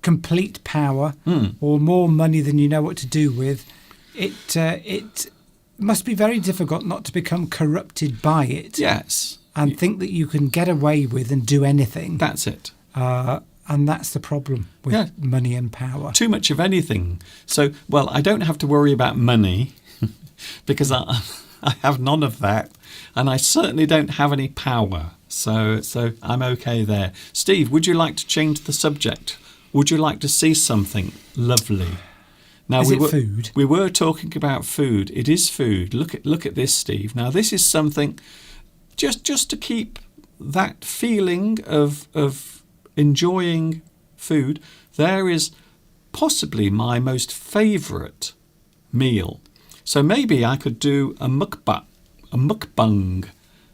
complete power or more money than you know what to do with, it must be very difficult not to become corrupted by it. Yes. And think that you can get away with and do anything. That's it. And that's the problem with money and power. Too much of anything. So, well, I don't have to worry about money because I have none of that. And I certainly don't have any power. So I'm okay there. Steve, would you like to change the subject? Would you like to see something lovely? Now, is it food? We were talking about food. It is food. Look at this, Steve. Now, this is something just to keep that feeling of enjoying food. There is possibly my most favourite meal. So maybe I could do a mukbang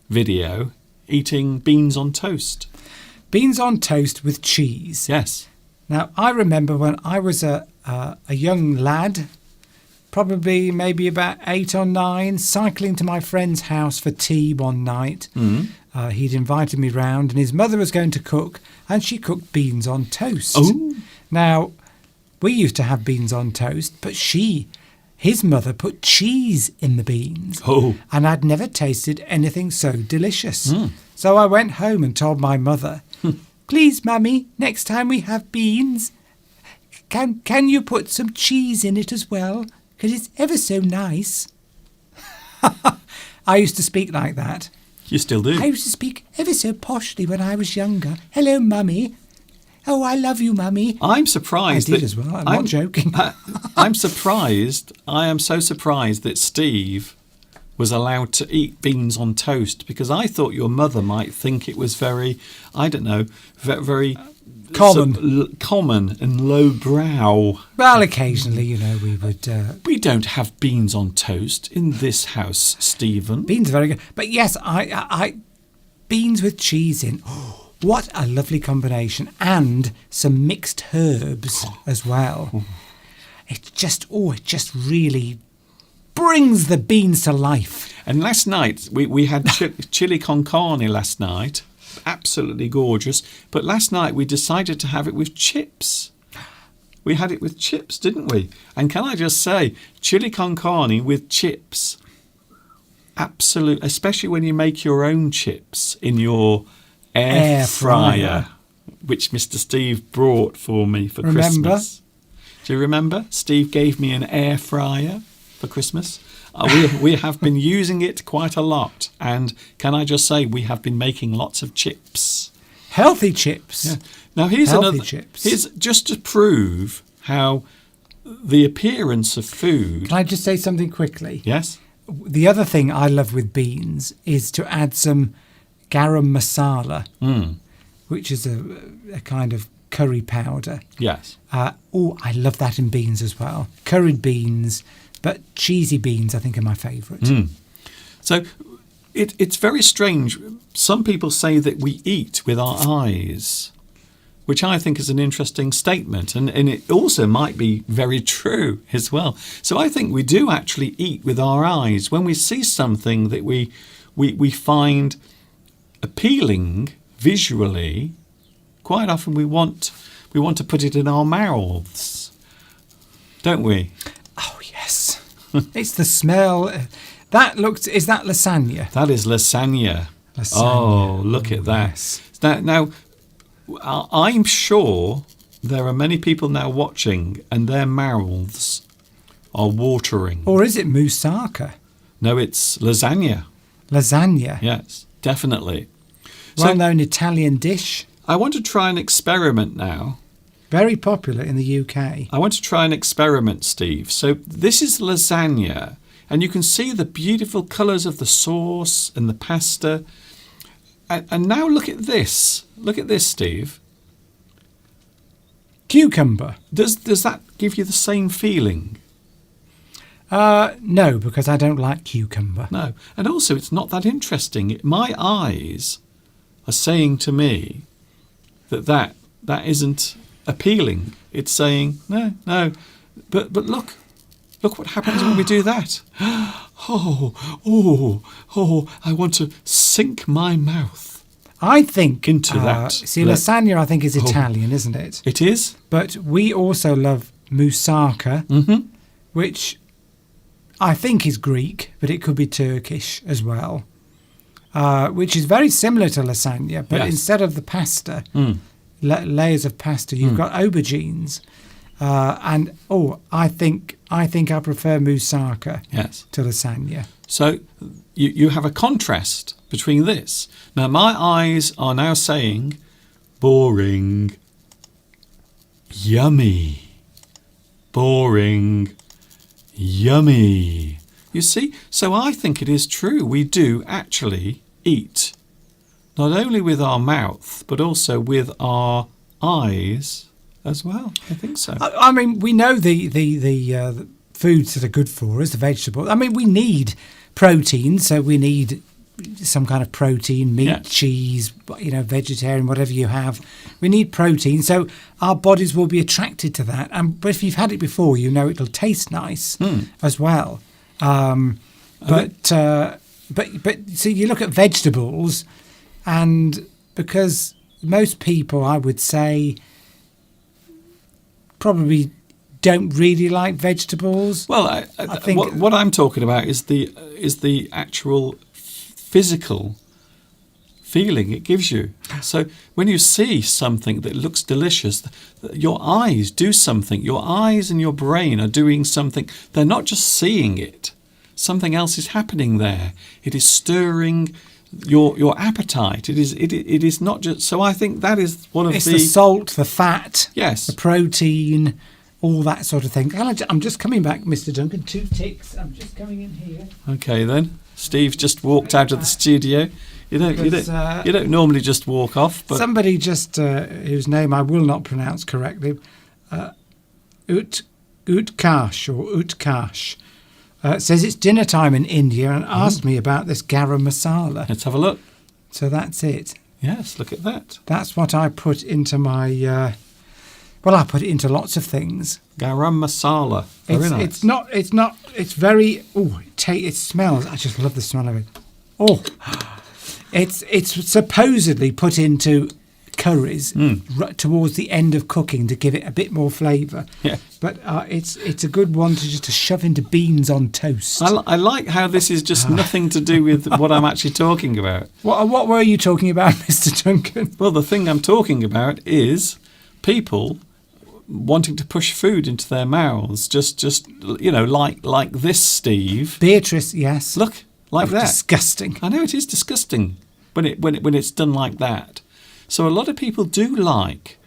video eating beans on toast. Beans on toast with cheese. Yes. Now, I remember when I was a young lad, probably maybe about 8 or 9, cycling to my friend's house for tea one night. He'd invited me round and his mother was going to cook, and she cooked beans on toast. Oh. Now, we used to have beans on toast, but his mother put cheese in the beans. Oh. And I'd never tasted anything so delicious. So I went home and told my mother, "Please, Mummy, next time we have beans, can you put some cheese in it as well? Because it's ever so nice." I used to speak like that. You still do? I used to speak ever so poshly when I was younger. "Hello, Mummy. Oh, I love you, Mummy." I'm surprised. I did as well. I'm not joking. I'm surprised. I am so surprised that Steve was allowed to eat beans on toast, because I thought your mother might think it was very, I don't know, very common and lowbrow. Well, occasionally, we would... We don't have beans on toast in this house, Stephen. Beans are very good. But yes, I beans with cheese in. Oh, what a lovely combination. And some mixed herbs as well. It just really brings the beans to life. And last night, we had chili con carne last night. Absolutely gorgeous. But last night we decided to have it with chips. We had it with chips, didn't we? And can I just say, chili con carne with chips. Absolute, especially when you make your own chips in your air fryer, which Mr. Steve brought for me for Christmas. Do you remember? Steve gave me an air fryer for Christmas. We have been using it quite a lot, and can I just say, we have been making lots of chips. Healthy chips. Yeah. Now here's just to prove how the appearance of food. Can I just say something quickly? Yes. The other thing I love with beans is to add some garam masala, which is a kind of curry powder. Yes. I love that in beans as well. Curried beans. But cheesy beans, I think, are my favourite. So it's very strange. Some people say that we eat with our eyes, which I think is an interesting statement. And it also might be very true as well. So I think we do actually eat with our eyes. When we see something that we find appealing visually, quite often we want we want to put it in our mouths, don't we? Oh, yes. It's the smell. Is that lasagna? That is lasagna. Lasagna. Oh, look at that. Yes. Now, I'm sure there are many people now watching and their mouths are watering. Or is it moussaka? No, it's lasagna. Lasagna. Yes, definitely. So Well-known Italian dish. I want to try an experiment now. Very popular in the UK. I want to try an experiment, Steve. So this is lasagna, and you can see the beautiful colours of the sauce and the pasta. And now look at this. Look at this, Steve. Cucumber. Does that give you the same feeling? No, because I don't like cucumber. No. And also, it's not that interesting. My eyes are saying to me that isn't appealing. It's saying, no. But look what happens when we do that. Oh, I want to sink my mouth I think into that. See, lasagna, I think, is Italian, isn't it? It is? But we also love moussaka, which I think is Greek, but it could be Turkish as well, which is very similar to lasagna. But Yes. instead of the pasta, layers of pasta, you've got aubergines. I think I prefer moussaka Yes. to lasagna. So you have a contrast between this. Now, my eyes are now saying, boring, yummy, boring, yummy. You see? So I think it is true. We do actually eat, not only with our mouth, but also with our eyes as well. I think so. I mean, we know the foods that are good for us, the vegetables. I mean, we need protein, so we need some kind of protein, meat, Yes. cheese, vegetarian, whatever you have. We need protein, so our bodies will be attracted to that. But if you've had it before, you know it'll taste nice as well. But so you look at vegetables, and because most people, I would say, probably don't really like vegetables. Well, I think- what I'm talking about is the actual physical feeling it gives you. So when you see something that looks delicious, your eyes do something. Your eyes and your brain are doing something. They're not just seeing it. Something else is happening there. It is stirring your appetite. It is not just. So I think that is one of It's the salt, the fat, Yes. the protein, all that sort of thing. I'm just coming back, Mr. Duncan. 2 ticks. I'm just coming in here. Okay then. Steve's just walked out of the studio. You don't normally just walk off, but Somebody just whose name I will not pronounce correctly, Utkarsh or Utkarsh, says it's dinner time in India and asked me about this garam masala. let's have a look. So that's it. Yes, look at that. That's what I put into my. I put it into lots of things. Garam masala. Very nice. It's not. It's very. Oh, it smells. I just love the smell of it. Oh, it's supposedly put into curries towards the end of cooking to give it a bit more flavour. Yeah. But it's a good one to shove into beans on toast. I like how this is just nothing to do with what I'm actually talking about. What were you talking about, Mr. Duncan? Well, the thing I'm talking about is people wanting to push food into their mouths. Just like this, Steve. Beatrice, yes. Look, like Oh, that. disgusting. I know it is disgusting when it's done like that. So a lot of people do like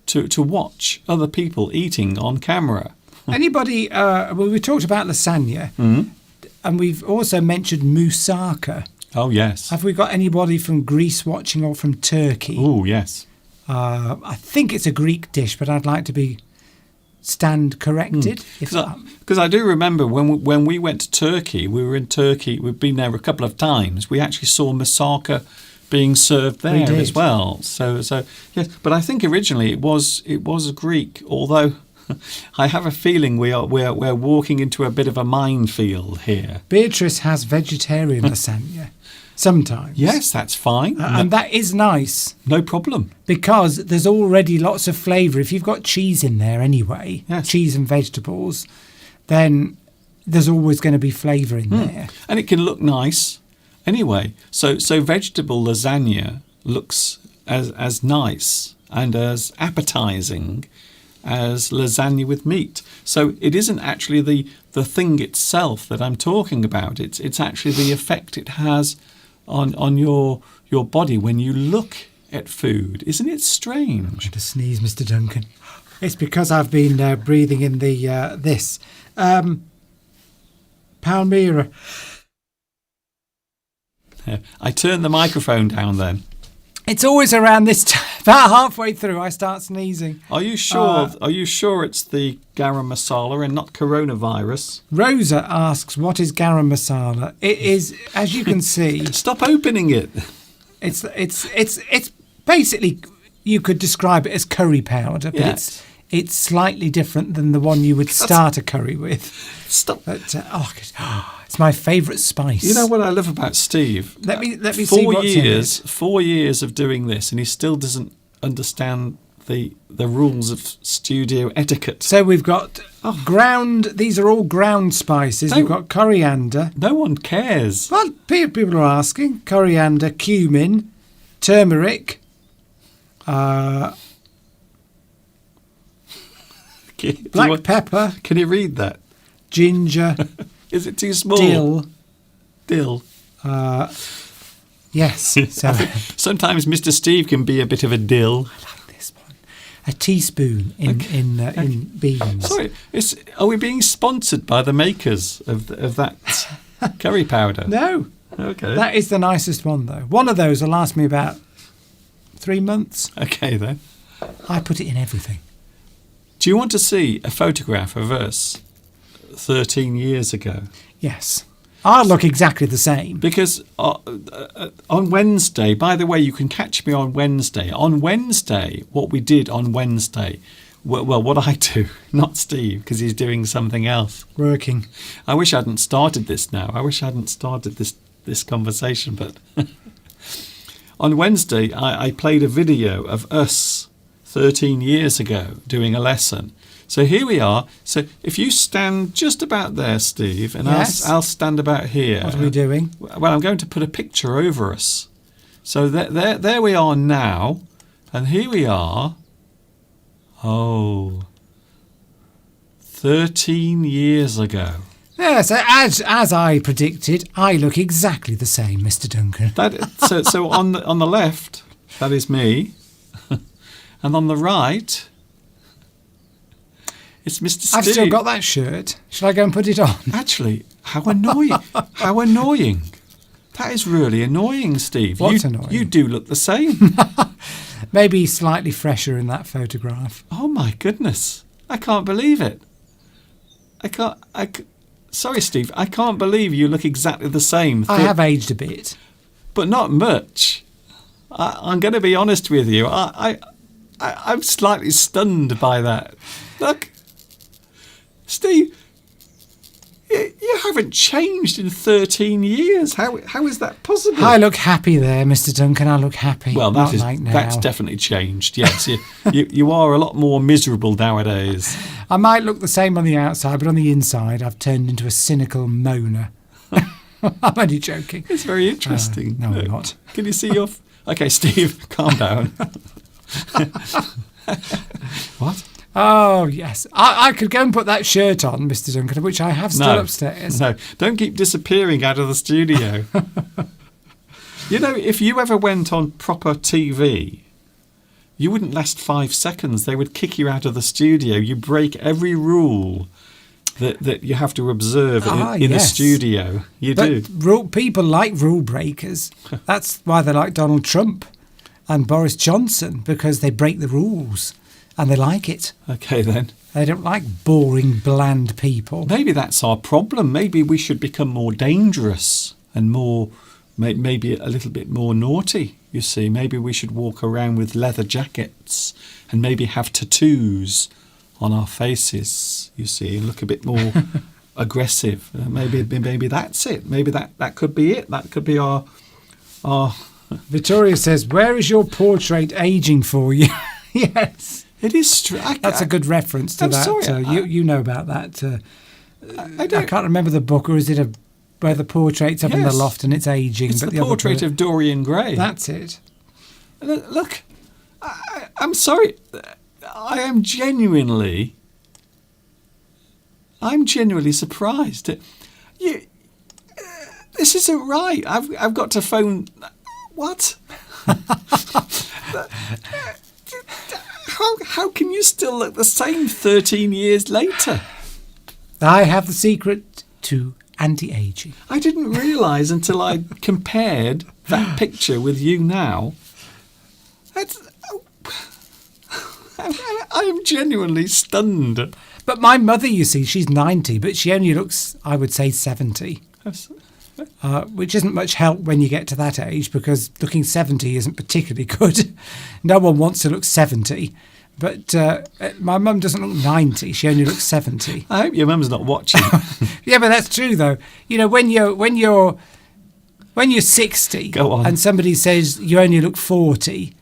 to watch other people eating on camera. Anybody? We talked about lasagna, and we've also mentioned moussaka. Oh yes. Have we got anybody from Greece watching or from Turkey? Oh yes. I think it's a Greek dish, but I'd like to stand corrected. Because I do remember when we went to Turkey, we were in Turkey. We've been there a couple of times. We actually saw moussaka being served there did. as well. So yes. But I think originally it was Greek. Although I have a feeling we're walking into a bit of a minefield here. Beatrice has vegetarian lasagna. sometimes. Yes, that's fine. And that is nice No problem. because there's already lots of flavour. If you've got cheese in there anyway, Yes. cheese and vegetables, then there's always going to be flavour in there. And it can look nice anyway. So vegetable lasagna looks as nice and as appetizing as lasagna with meat. So it isn't actually the thing itself that I'm talking about. It's actually the effect it has on your body when you look at food. Isn't it strange? To sneeze, Mr. Duncan. It's because I've been breathing in the this. Palmyra. Yeah. I turned the microphone down then. It's always around this time. About halfway through, I start sneezing. Are you sure? Are you sure it's the garam masala and not coronavirus? Rosa asks, "What is garam masala?" It is, as you can see, Stop opening it. it's basically, you could describe it as curry powder, but Yes. it's slightly different than the one you would start a curry with. Stop. But it's my favourite spice. You know what I love about Steve? Let me see 4 what's in years. it. 4 years of doing this, and he still doesn't understand the rules of studio etiquette. So we've got ground. These are all ground spices. No. We've got coriander. No one cares. Well, people are asking. Coriander, cumin, turmeric. Black pepper, Can you read that? ginger, Is it too small? dill. Dill. Yes. So Sometimes Mr. Steve can be a bit of a dill. this one, a teaspoon in beans. Sorry, are we being sponsored by the makers of that curry powder? No, Okay. that is the nicest one though. One of those will last me about 3 months. Okay then. I put it in everything. Do you want to see a photograph of us 13 years ago? Yes, I look exactly the same. Because on Wednesday, by the way, you can catch me on Wednesday. On Wednesday, what we did on Wednesday, well, what I do, not Steve, because he's doing something else. Working. I wish I hadn't started this now. I wish I hadn't started this conversation. But on Wednesday, I played a video of us 13 years ago doing a lesson. So here we are. So if you stand just about there, Steve, and Yes. I'll stand about here. What are we doing? Well, I'm going to put a picture over us. So there we are now, and here we are. Oh, 13 years ago. Yeah, so as I predicted, I look exactly the same, Mr. Duncan. So on the left, that is me, and on the right, it's Mr. Steve. I've still got that shirt. Shall I go and put it on? Actually, how annoying! How annoying! That is really annoying, Steve. What's annoying? You do look the same. Maybe slightly fresher in that photograph. Oh my goodness! I can't believe it. Sorry, Steve. I can't believe you look exactly the same. I have aged a bit. But not much. I'm going to be honest with you. I'm slightly stunned by that. Look, Steve, you haven't changed in 13 years. How is that possible? I look happy there, Mr. Duncan. I look happy. Well, Not like now. that's definitely changed. Yes, you are a lot more miserable nowadays. I might look the same on the outside, but on the inside, I've turned into a cynical moaner. I'm only joking. It's very interesting. No, I'm not. Can you see your? Okay, Steve, calm down. What? Oh, yes. I could go and put that shirt on, Mr. Duncan, which I have still upstairs. No, don't keep disappearing out of the studio. You know, if you ever went on proper TV, you wouldn't last 5 seconds. They would kick you out of the studio. You break every rule that you have to observe in the yes. studio. You do. People like rule breakers. That's why they like Donald Trump and Boris Johnson, because they break the rules and they like it. Okay, then. They don't like boring, bland people. Maybe that's our problem. Maybe we should become more dangerous and more, maybe a little bit more naughty, you see. Maybe we should walk around with leather jackets and maybe have tattoos on our faces, you see, look a bit more aggressive. Maybe that's it. Maybe that could be it. That could be our Oh, Victoria says, "Where is your portrait aging for you?" Yes, it is that's a good reference to I'm that. sorry, You know about that. I I don't. can't remember the book, or is it where the portrait's up in the Yes. loft and it's aging? It's but the other portrait of Dorian Gray. That's it. Look, I'm sorry. I'm genuinely surprised. This isn't right. I've got to phone. What? How can you still look the same 13 years later? I have the secret to anti-aging. I didn't realise until I compared that picture with you now. I am genuinely stunned. But my mother, you see, she's 90, but she only looks, I would say, 70. Which isn't much help when you get to that age, because looking 70 isn't particularly good. No one wants to look 70. But my mum doesn't look 90, she only looks 70. I hope your mum's not watching. Yeah, but that's true, though. You know, when you're 60 Go on. and somebody says you only look 40,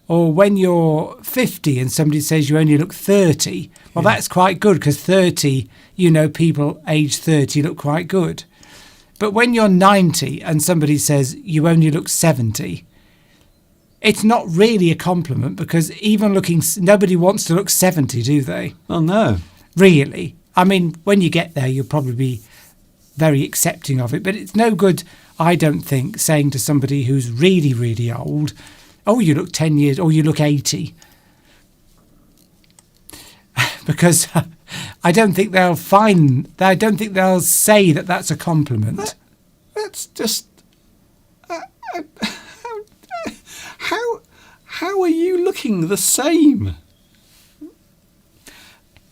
or when you're 50 and somebody says you only look 30, well, that's quite good, because 30, people age 30 look quite good. But when you're 90 and somebody says you only look 70, it's not really a compliment, because nobody wants to look 70, do they? Oh, no. Really. I mean, when you get there, you'll probably be very accepting of it. But it's no good, I don't think, saying to somebody who's really, really old, "Oh, you look 10 years," or "You look 80." Because I don't think they'll say that that's a compliment. That's just... How are you looking the same?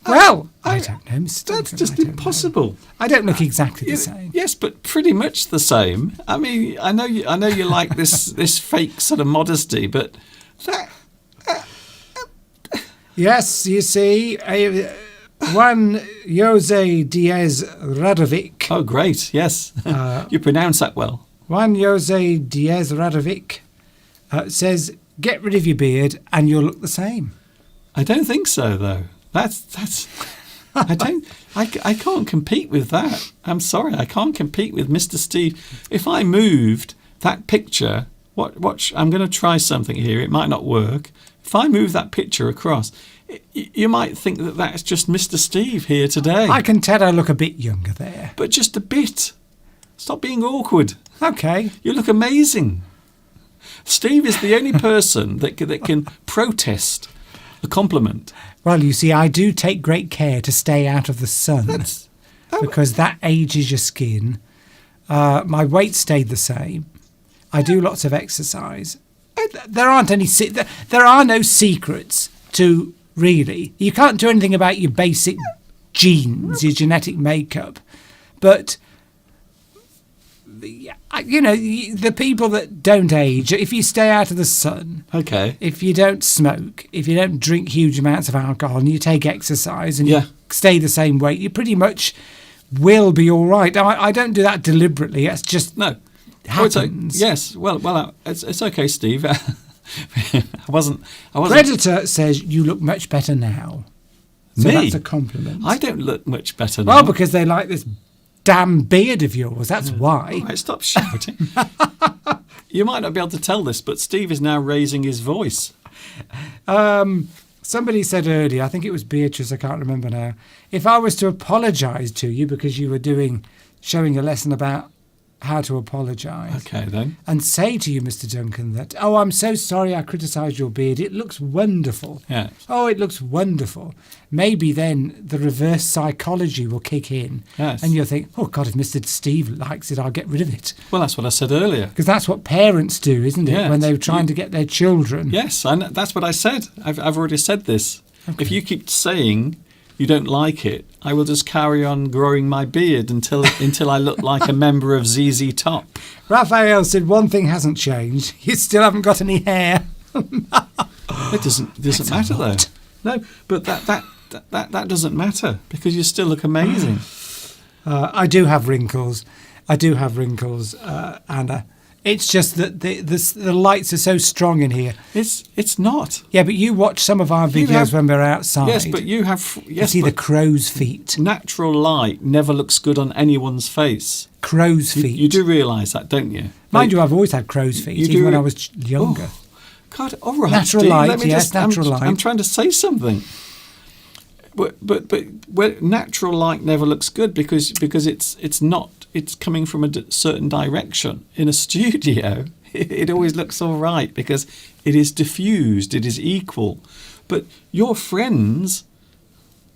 Well, I don't know, Mr. That's Duncan, just I don't know. impossible. I don't look exactly the same. Yes, but pretty much the same. I mean, I know you like this fake sort of modesty, but that... Yes, you see, Juan Jose Diaz Radovic. Oh, great, yes. You pronounce that well. Juan Jose Diaz Radovic says, "Get rid of your beard and you'll look the same." I don't think so, though. That's... I can't compete with that. I'm sorry, I can't compete with Mr. Steve. If I moved that picture... Watch, I'm going to try something here. It might not work. If I move that picture across, you might think that that's just Mr. Steve here today. I can tell I look a bit younger there. But just a bit. Stop being awkward. Okay. You look amazing. Steve is the only person that can protest a compliment. Well, you see, I do take great care to stay out of the sun, because that ages your skin. My weight stayed the same. I do lots of exercise. There are no secrets to, really. You can't do anything about your basic genes, your genetic makeup. But, the people that don't age, if you stay out of the sun, Okay. if you don't smoke, if you don't drink huge amounts of alcohol, and you take exercise and Yeah. you stay the same weight, you pretty much will be all right. Now, I don't do that deliberately. It's just... No. happens. Yes. Well, it's okay, Steve. I wasn't. Predator says you look much better now. So Me? that's a compliment. I don't look much better now. Well, because they like this damn beard of yours. That's why. Right, stop shouting. You might not be able to tell this, but Steve is now raising his voice. Somebody said earlier, I think it was Beatrice, I can't remember now, if I was to apologise to you because you were showing a lesson about how to apologise. Okay, then. And say to you, Mr. Duncan, that, "Oh, I'm so sorry I criticised your beard. It looks wonderful." Yeah. "Oh, it looks wonderful." Maybe then the reverse psychology will kick in. Yes. And you'll think, "Oh, God, if Mr. Steve likes it, I'll get rid of it." Well, that's what I said earlier. Because that's what parents do, isn't it? Yes. When they're trying to get their children. Yes, and that's what I said. I've already said this. Okay. If you keep saying you don't like it, I will just carry on growing my beard until I look like a member of ZZ Top. Raphael said one thing hasn't changed. You still haven't got any hair. It doesn't matter though. No, but that doesn't matter because you still look amazing. I do have wrinkles. Anna. It's just that the lights are so strong in here. It's not. Yeah, but you watch some of our You videos have- when we're outside. Yes, but you have. You Yes, see the but crow's feet. natural light never looks good on anyone's face. Crow's You, feet. you do realise that, don't you? Mind you, I've always had crow's feet, You even do when re- I was younger. Oh, God, all right. Natural Steve, light, let me yes, just, natural light. I'm trying to say something. But natural light never looks good because it's not. It's coming from a certain direction. In a studio, it always looks all right because it is diffused. It is equal. But your friends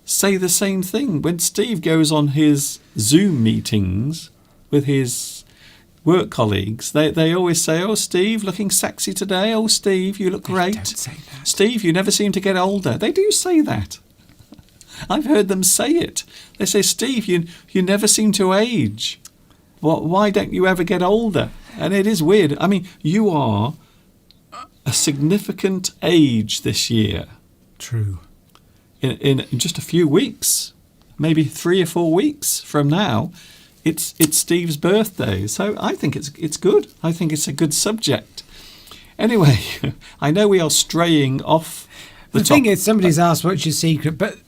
say the same thing. When Steve goes on his Zoom meetings with his work colleagues, they always say, "Oh, Steve, looking sexy today. Oh, Steve, you look great. Don't say that. Steve, you never seem to get older." They do say that. I've heard them say it. They say, "Steve, you never seem to age. Why don't you ever get older?" And it is weird. I mean, you are a significant age this year. True. In just a few weeks, maybe 3 or 4 weeks from now, it's Steve's birthday. So I think it's good. I think it's a good subject. Anyway, I know we are straying off the top. thing is, somebody's asked what's your secret, but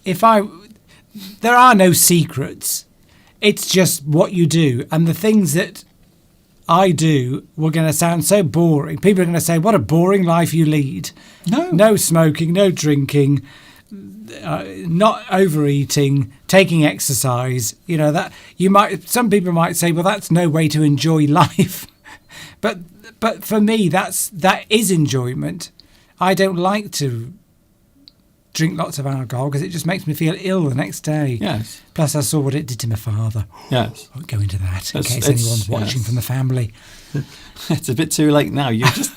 there are no secrets. It's just what you do, and the things that I do were going to sound so boring. People are going to say, "What a boring life you lead." No smoking, no drinking, not overeating, taking exercise. You know that some people might say, "Well, that's no way to enjoy life," but for me, that is enjoyment. I don't like to drink lots of alcohol because it just makes me feel ill the next day. Yes. Plus, I saw what it did to my father. Yes. I won't go into that in It's- case it's- anyone's watching yes. from the family. It's a bit too late now. You just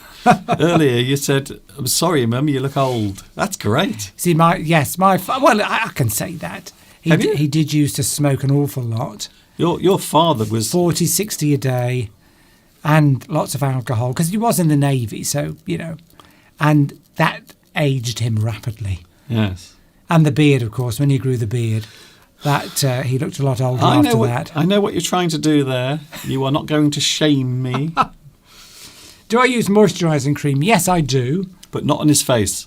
earlier you said, "I'm sorry, Mum, you look old." That's great. See, well, I can say that. Have you? He did used to smoke an awful lot, Your father was 40, 60 a day, and lots of alcohol, because he was in the Navy, so, and that aged him rapidly. yes. And the beard, of course, when he grew the beard, that he looked a lot older after that. I know what you're trying to do there. You are not going to shame me, Do I use moisturising cream? Yes, I do. but not on his face.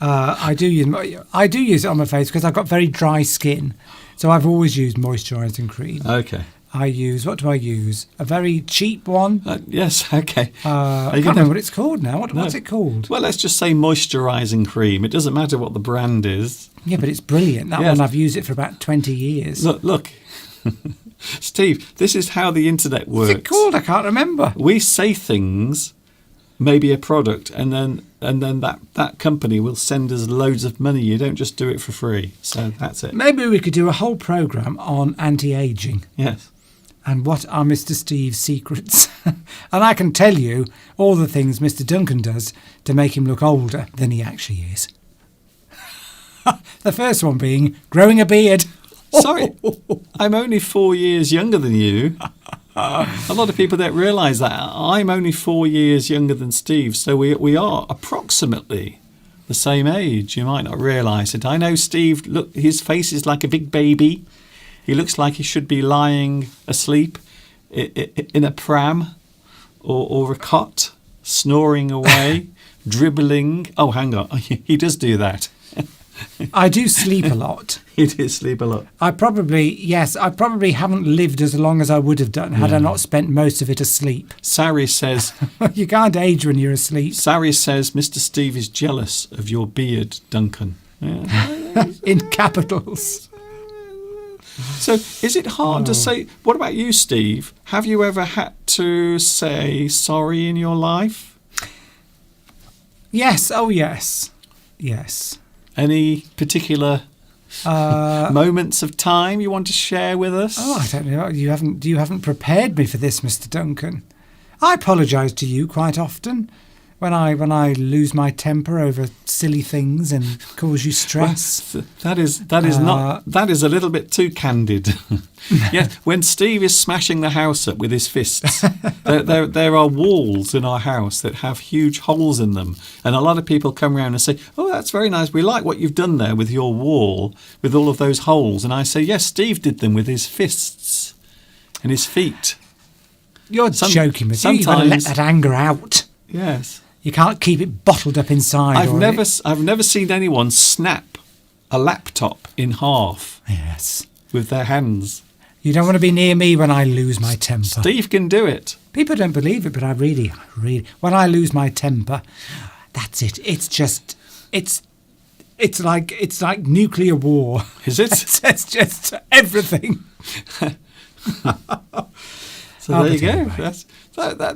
I do use it on my face because I've got very dry skin, so I've always used moisturising cream. Okay. What do I use? A very cheap one. Yes. Okay. I Are you can't gonna- remember what it's called now. No. What's it called? Well, let's just say moisturising cream. It doesn't matter what the brand is. Yeah, but it's brilliant. That Yes. one I've used it for about 20 years. Look. Steve, this is how the internet works. What's it called? I can't remember. We say things, maybe a product, and then that company will send us loads of money. You don't just do it for free. So that's it. Maybe we could do a whole programme on anti-aging Yes. and what are Mr. Steve's secrets. And I can tell you all the things Mr. Duncan does to make him look older than he actually is. The first one being growing a beard. Sorry, I'm only 4 years younger than you. A lot of people don't realise that. I'm only 4 years younger than Steve, so we are approximately the same age. You might not realise it. I know Steve, look, his face is like a big baby. He looks like he should be lying asleep in a pram or a cot, snoring away, dribbling. Oh, hang on. He does do that. I do sleep a lot. He does sleep a lot. I probably haven't lived as long as I would have done had I not spent most of it asleep. Sari says, You can't age when you're asleep. Mr. Steve is jealous of your beard, Duncan. Yeah. In capitals. So is it hard to say? What about you, Steve? Have you ever had to say sorry in your life? Yes. Oh, yes. Yes. Any particular moments of time you want to share with us? Oh, I don't know. You haven't prepared me for this, Mr. Duncan. I apologise to you quite often when I lose my temper over silly things and cause you stress. Well, that is a little bit too candid. Yeah, when Steve is smashing the house up with his fists, there are walls in our house that have huge holes in them, and a lot of people come around and say, "Oh, that's very nice. We like what you've done there with your wall, with all of those holes." And I say, "Yes, Steve did them with his fists and his feet." You're joking with me. You've got to let sometimes- that anger out. Yes. You can't keep it bottled up inside. I've never seen anyone snap a laptop in half Yes. with their hands. You don't want to be near me when I lose my temper. Steve can do it. People don't believe it, but I really, when I lose my temper, that's it. It's like nuclear war. Is it? It's just everything. So Oh, there you but go. anyway.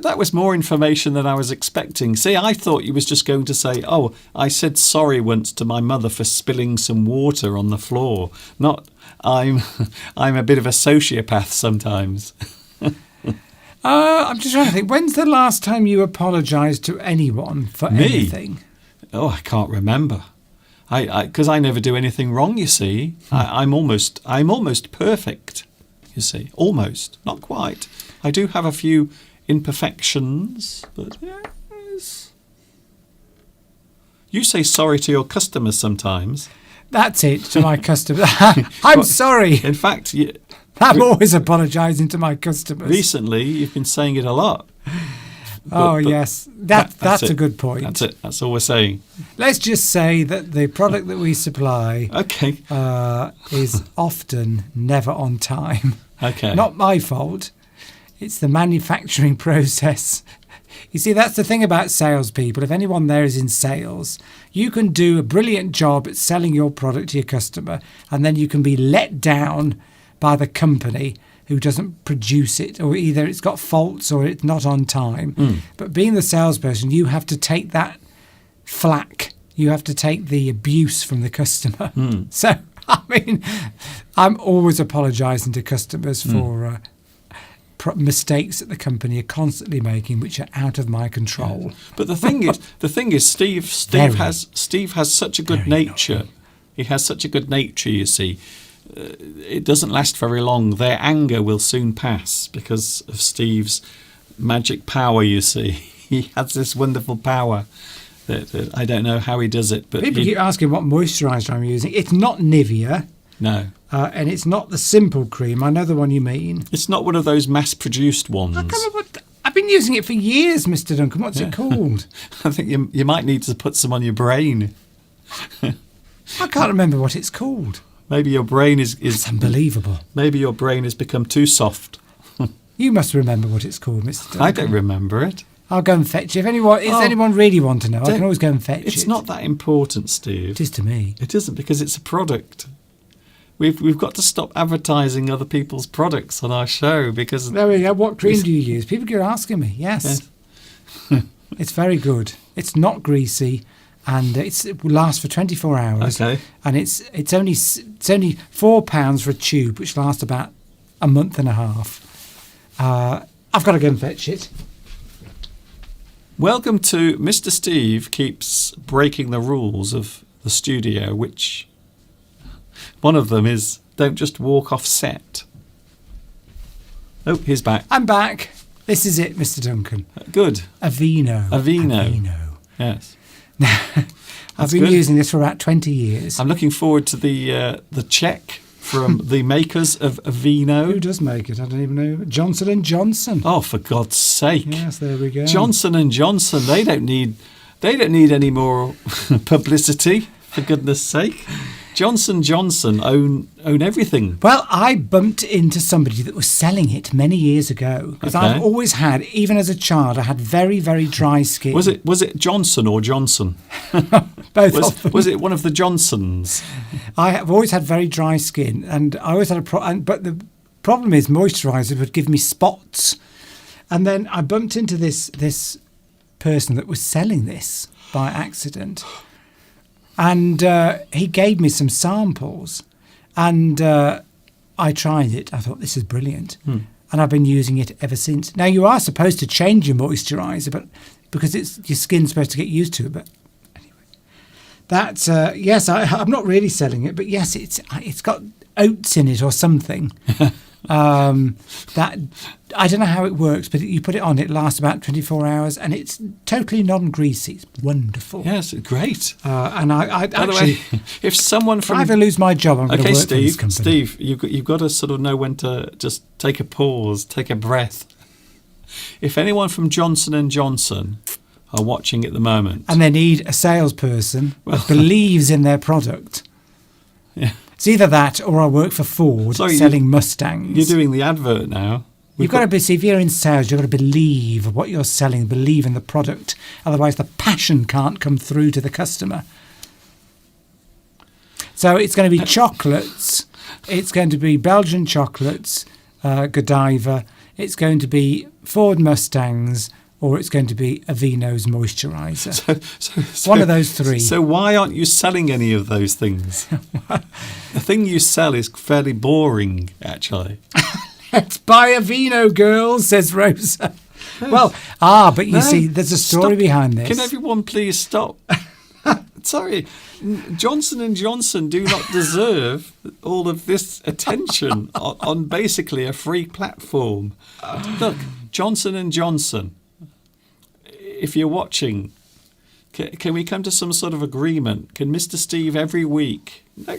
That was more information than I was expecting. See, I thought you was just going to say, "Oh, I said sorry once to my mother for spilling some water on the floor." Not, I'm a bit of a sociopath sometimes. I'm just trying to think. When's the last time you apologised to anyone for Me? anything? Oh, I can't remember. Because I never do anything wrong. You see, I'm almost perfect. You see, almost, not quite. I do have a few imperfections, but yes. You say sorry to your customers sometimes. That's it, to my customers. I'm sorry. In fact, I'm always apologising to my customers. recently you've been saying it a lot. Oh, but yes. That's it. a good point. That's it. That's all we're saying. Let's just say that the product that we supply Okay. is often never on time. Okay. Not my fault. It's the manufacturing process. You see, that's the thing about salespeople. If anyone there is in sales, you can do a brilliant job at selling your product to your customer, and then you can be let down by the company who doesn't produce it, or either it's got faults or it's not on time. But being the salesperson, you have to take that flack. You have to take the abuse from the customer. So, I mean, I'm always apologising to customers for mistakes that the company are constantly making, which are out of my control. But the thing is, Steve Very, has such a good very nature. He has such a good nature. You see, it doesn't last very long. Their anger will soon pass because of Steve's magic power. You see, he has this wonderful power that I don't know how he does it, but People keep asking what moisturiser I'm using. It's not Nivea, no, and it's not the simple cream. I know the one you mean. it's not one of those mass-produced ones. I've been using it for years, Mr. Duncan. What's it called? I think you might need to put some on your brain. I can't remember what it's called. Maybe your brain is It's unbelievable. maybe your brain has become too soft. You must remember what it's called, Mr. Duncan. I don't remember it. I'll go and fetch it. If anyone really want to know, I can always go and fetch it. It's not that important, Steve. It is to me. It isn't, because it's a product. We've got to stop advertising other people's products on our show because There we go. What cream do you use? People keep asking me. Yes. It's very good. It's not greasy, and it will last for 24 hours. Okay. And it's only £4 for a tube, which lasts about a month and a half. I've got to go and fetch it. Welcome to Mr. Steve keeps breaking the rules of the studio, which one of them is don't just walk off set. Oh, he's back. I'm back. This is it, Mr. Duncan. Good. Aveeno. Aveeno. Yes. I've been good. using this for about 20 years. I'm looking forward to the check from the makers of Who Aveeno. does make it? I don't even know. Johnson & Johnson. Oh, for God's sake. Yes, there we go. Johnson & Johnson, they don't need any more publicity, for goodness sake. Johnson & Johnson own everything. Well, I bumped into somebody that was selling it many years ago. Because Okay. I've always had, even as a child, I had very, very dry skin. Was it Johnson or Johnson? Both of them. Was it one of the Johnsons? I have always had very dry skin, and I always had a problem. But the problem is, moisturiser would give me spots. And then I bumped into this person that was selling this by accident, and he gave me some samples, and I tried it. I thought, this is brilliant, and I've been using it ever since. Now, you are supposed to change your moisturiser, but because your skin's supposed to get used to it, but. That's yes. I'm not really selling it, but yes, it's got oats in it or something. That I don't know how it works, but you put it on, it lasts about 24 hours, and it's totally non-greasy. It's wonderful. Yes, great. And I By the actually, way, if someone if from I ever lose my job, I'm going to okay, work for this Steve, company. Steve, you've got to sort of know when to just take a pause, take a breath. If anyone from Johnson and Johnson are watching at the moment, And they need a salesperson that believes in their product. yeah, It's either that or I work for Ford Sorry, selling Mustangs. you're doing the advert now. You've got to be, see, if you're in sales, you've got to believe what you're selling, believe in the product. Otherwise, the passion can't come through to the customer. So it's going to be chocolates. It's going to be Belgian chocolates, Godiva. It's going to be Ford Mustangs, or it's going to be Aveeno's moisturiser. One of those three. So why aren't you selling any of those things? The thing you sell is fairly boring, actually. Let's buy Aveeno, girls, says Rosa. Well, but you No, see, there's a story stop. behind this. Can everyone please stop? Sorry, Johnson and Johnson do not deserve all of this attention on basically a free platform. Look, Johnson and Johnson, if you're watching, can we come to some sort of agreement? Can Mr. Steve every week? No,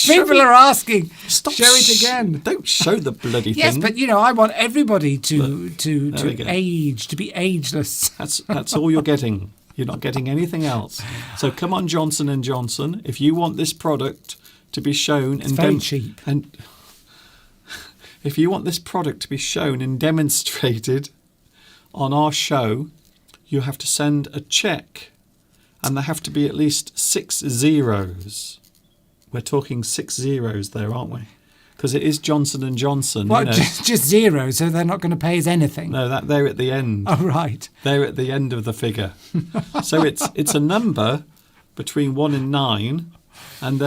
People are asking. Stop. Show it again. Don't show the bloody Yes, thing. but I want everybody to there we go. age, to be ageless. That's all you're getting. You're not getting anything else. So come on, Johnson and Johnson. If you want this product to be shown It's very cheap. and if you want this product to be shown and demonstrated on our show, you have to send a check, and there have to be at least 6 zeros. We're talking 6 zeros there, aren't we? Because it is Johnson and Johnson. What, just zero, so they're not going to pay us anything? No, that they're at the end. Oh, right. They're at the end of the figure. So it's a number between 1 and 9, and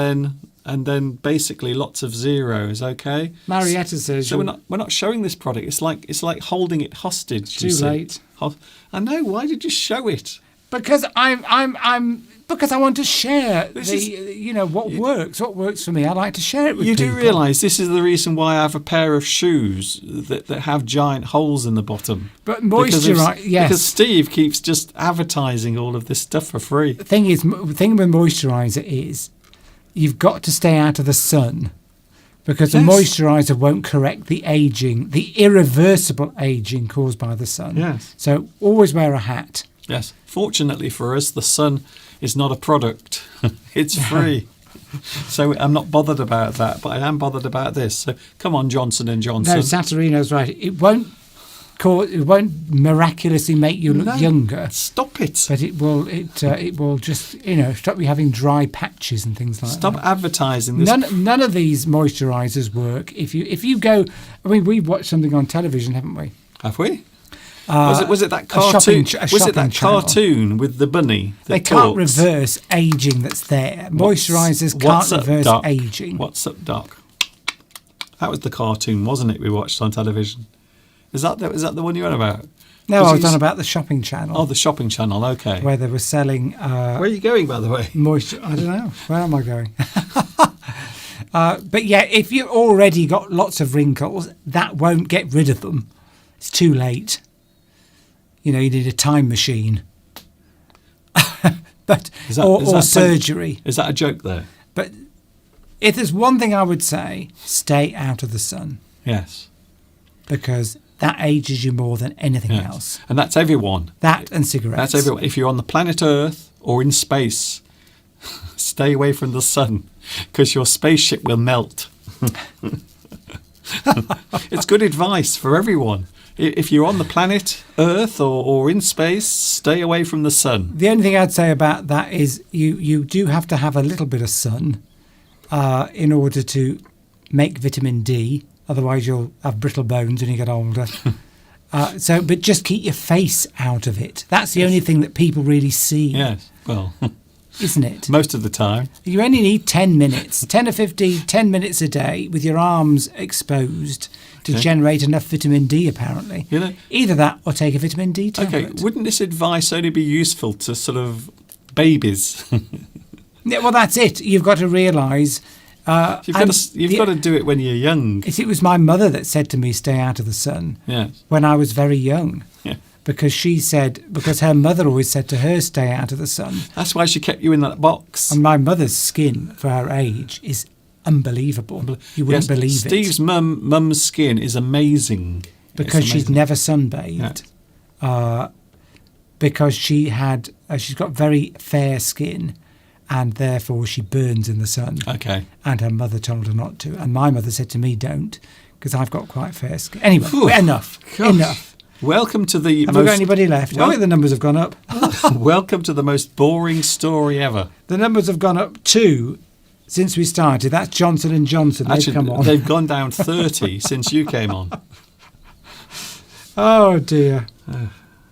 then basically lots of zeros. Okay. Marietta says. So we're not showing this product. It's like holding it hostage. Too you see. late. I know. Why did you show it? Because because I want to share This what works for me. I like to share it with You people. do realise this is the reason why I have a pair of shoes that have giant holes in the bottom. But moisturize, yes. Because Steve keeps just advertising all of this stuff for free. The thing with moisturiser is you've got to stay out of the sun, because the Yes. moisturiser won't correct the aging, the irreversible aging caused by the sun. Yes. So always wear a hat. Yes. Fortunately for us, the sun is not a product. It's free. So I'm not bothered about that, but I am bothered about this. So come on, Johnson and Johnson. No, Saturino's right. It won't miraculously make you look No, younger, Stop it. but it will just stop you having dry patches and things like Stop that. advertising this. None of these moisturisers work if you go. I mean, we watched something on television, haven't we? Have we? Was it that cartoon? Was it that channel. cartoon with the bunny? That They can't talks? reverse aging that's there. Moisturisers What's can't up, reverse Doc? aging. What's up, Doc? That was the cartoon, wasn't it? We watched on television. Is that the one you're on about? No, I was it's- on about the shopping channel. Oh, the shopping channel. Okay. where they were selling Where are you going, by the way? moisture. I don't know. Where am I going? But yeah, if you've already got lots of wrinkles, that won't get rid of them. It's too late. You need a time machine. But Is that- or is that surgery. Is that a joke there? But if there's one thing I would say, stay out of the sun, Yes. because that ages you more than anything Yes. else. And that's everyone. That and cigarettes. That's everyone. If you're on the planet Earth or in space, stay away from the sun, because your spaceship will melt. It's good advice for everyone. If you're on the planet Earth or in space, stay away from the sun. The only thing I'd say about that is you do have to have a little bit of sun in order to make vitamin D. Otherwise, you'll have brittle bones when you get older. But just keep your face out of it. That's the only thing that people really see, Yes. Well, isn't it? most of the time. You only need 10 minutes, 10 or 15, 10 minutes a day with your arms exposed to Okay. generate enough vitamin D, apparently. Either that or take a vitamin D tablet. Okay, wouldn't this advice only be useful to sort of babies? Yeah, well, that's it. You've got to realise... You've got to do it when you're young. It was my mother that said to me, stay out of the sun, Yes. when I was very young. Yeah. Because her mother always said to her, stay out of the sun. That's why she kept you in that box. And my mother's skin, for her age, is unbelievable. You wouldn't believe Steve's it. mum's skin is amazing. because she's amazing. never sunbathed. Because she's got very fair skin, and therefore she burns in the sun. Okay. And her mother told her not to, and my mother said to me, "Don't," because I've got quite fair skin. Anyway, Phew. enough. Gosh. Enough. Welcome to the Have we got anybody left? Well- Oh, the numbers have gone up. welcome to the most boring story ever. The numbers have gone up 2 since we started. That's Johnson and Johnson. They've come on. they've gone down 30 since you came on. Oh dear.